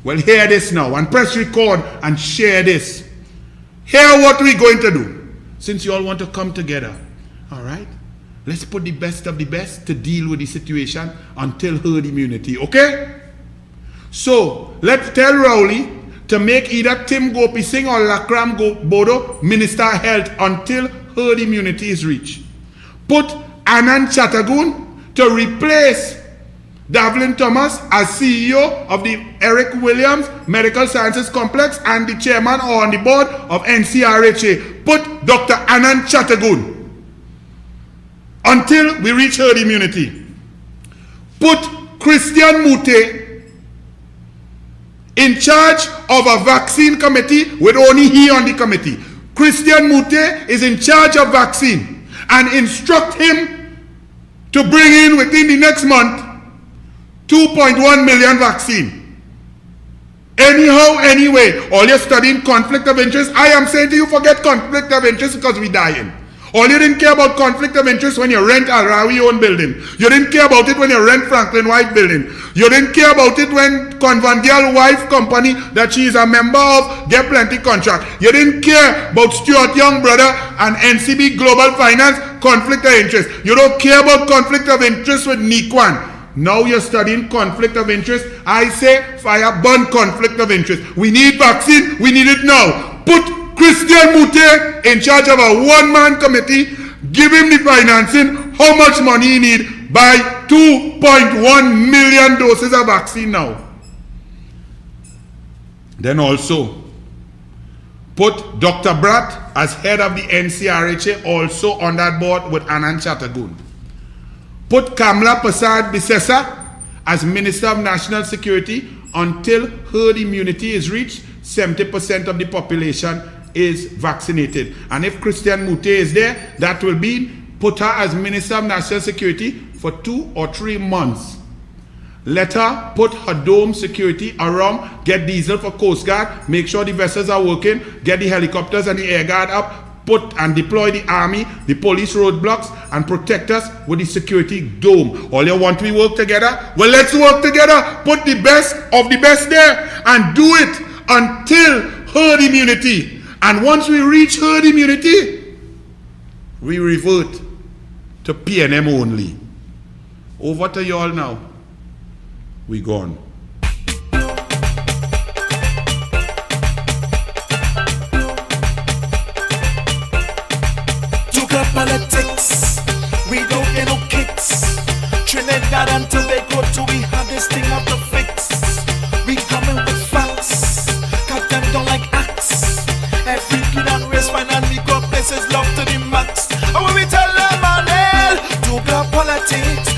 Well, hear this now and press record and share this. Hear what we're going to do. Since you all want to come together, all right? Let's put the best of the best to deal with the situation until herd immunity, okay? So, let's tell Rowley to make either Tim Gopi Singh or Lakram Bodo Minister of Health until herd immunity is reached. Put Anand Chattergoon to replace Davlin Thomas as CEO of the Eric Williams Medical Sciences Complex and the chairman or on the board of NCRHA. Put Dr. Anand Chattergoon until we reach herd immunity. Put Christian Mute in charge of a vaccine committee with only he on the committee. Christian Mute is in charge of vaccine, and instruct him to bring in within the next month 2.1 million vaccine. Anyhow, anyway, all you're studying conflict of interest. I am saying to you, forget conflict of interest because we're dying. All you didn't care about conflict of interest when you rent Al-Rawi owned building. You didn't care about it when you rent Franklin White building. You didn't care about it when Convandial wife company that she is a member of get plenty contract. You didn't care about Stuart Young brother and NCB Global Finance conflict of interest. You don't care about conflict of interest with Nikwan. Now you're studying conflict of interest. I say fire burn conflict of interest. We need vaccine. We need it now. Put Christian Mute in charge of a one-man committee. Give him the financing. How much money he need? Buy 2.1 million doses of vaccine now. Then also put Dr. Bratt as head of the NCRHA also on that board with Anand Chattergoon. Put Kamla Prasad Bisesa as Minister of National Security until herd immunity is reached. 70% of the population is vaccinated. And if Christian Mute is there, that will be put her as Minister of National Security for 2 or 3 months. Let her put her dome security around, get diesel for Coast Guard, make sure the vessels are working, get the helicopters and the air guard up, put and deploy the army, the police roadblocks, and protect us with the security dome. All you want we work together? Well, let's work together. Put the best of the best there and do it until herd immunity. And once we reach herd immunity, we revert to PNM only. Over to y'all now. We gone. Politics, we don't get no kicks. Trinidad and Tobago till we have this thing out the fix. We coming with facts, got them don't like acts. Every kid and race fine and we got places love to the max. And when we tell them on hell, do politics.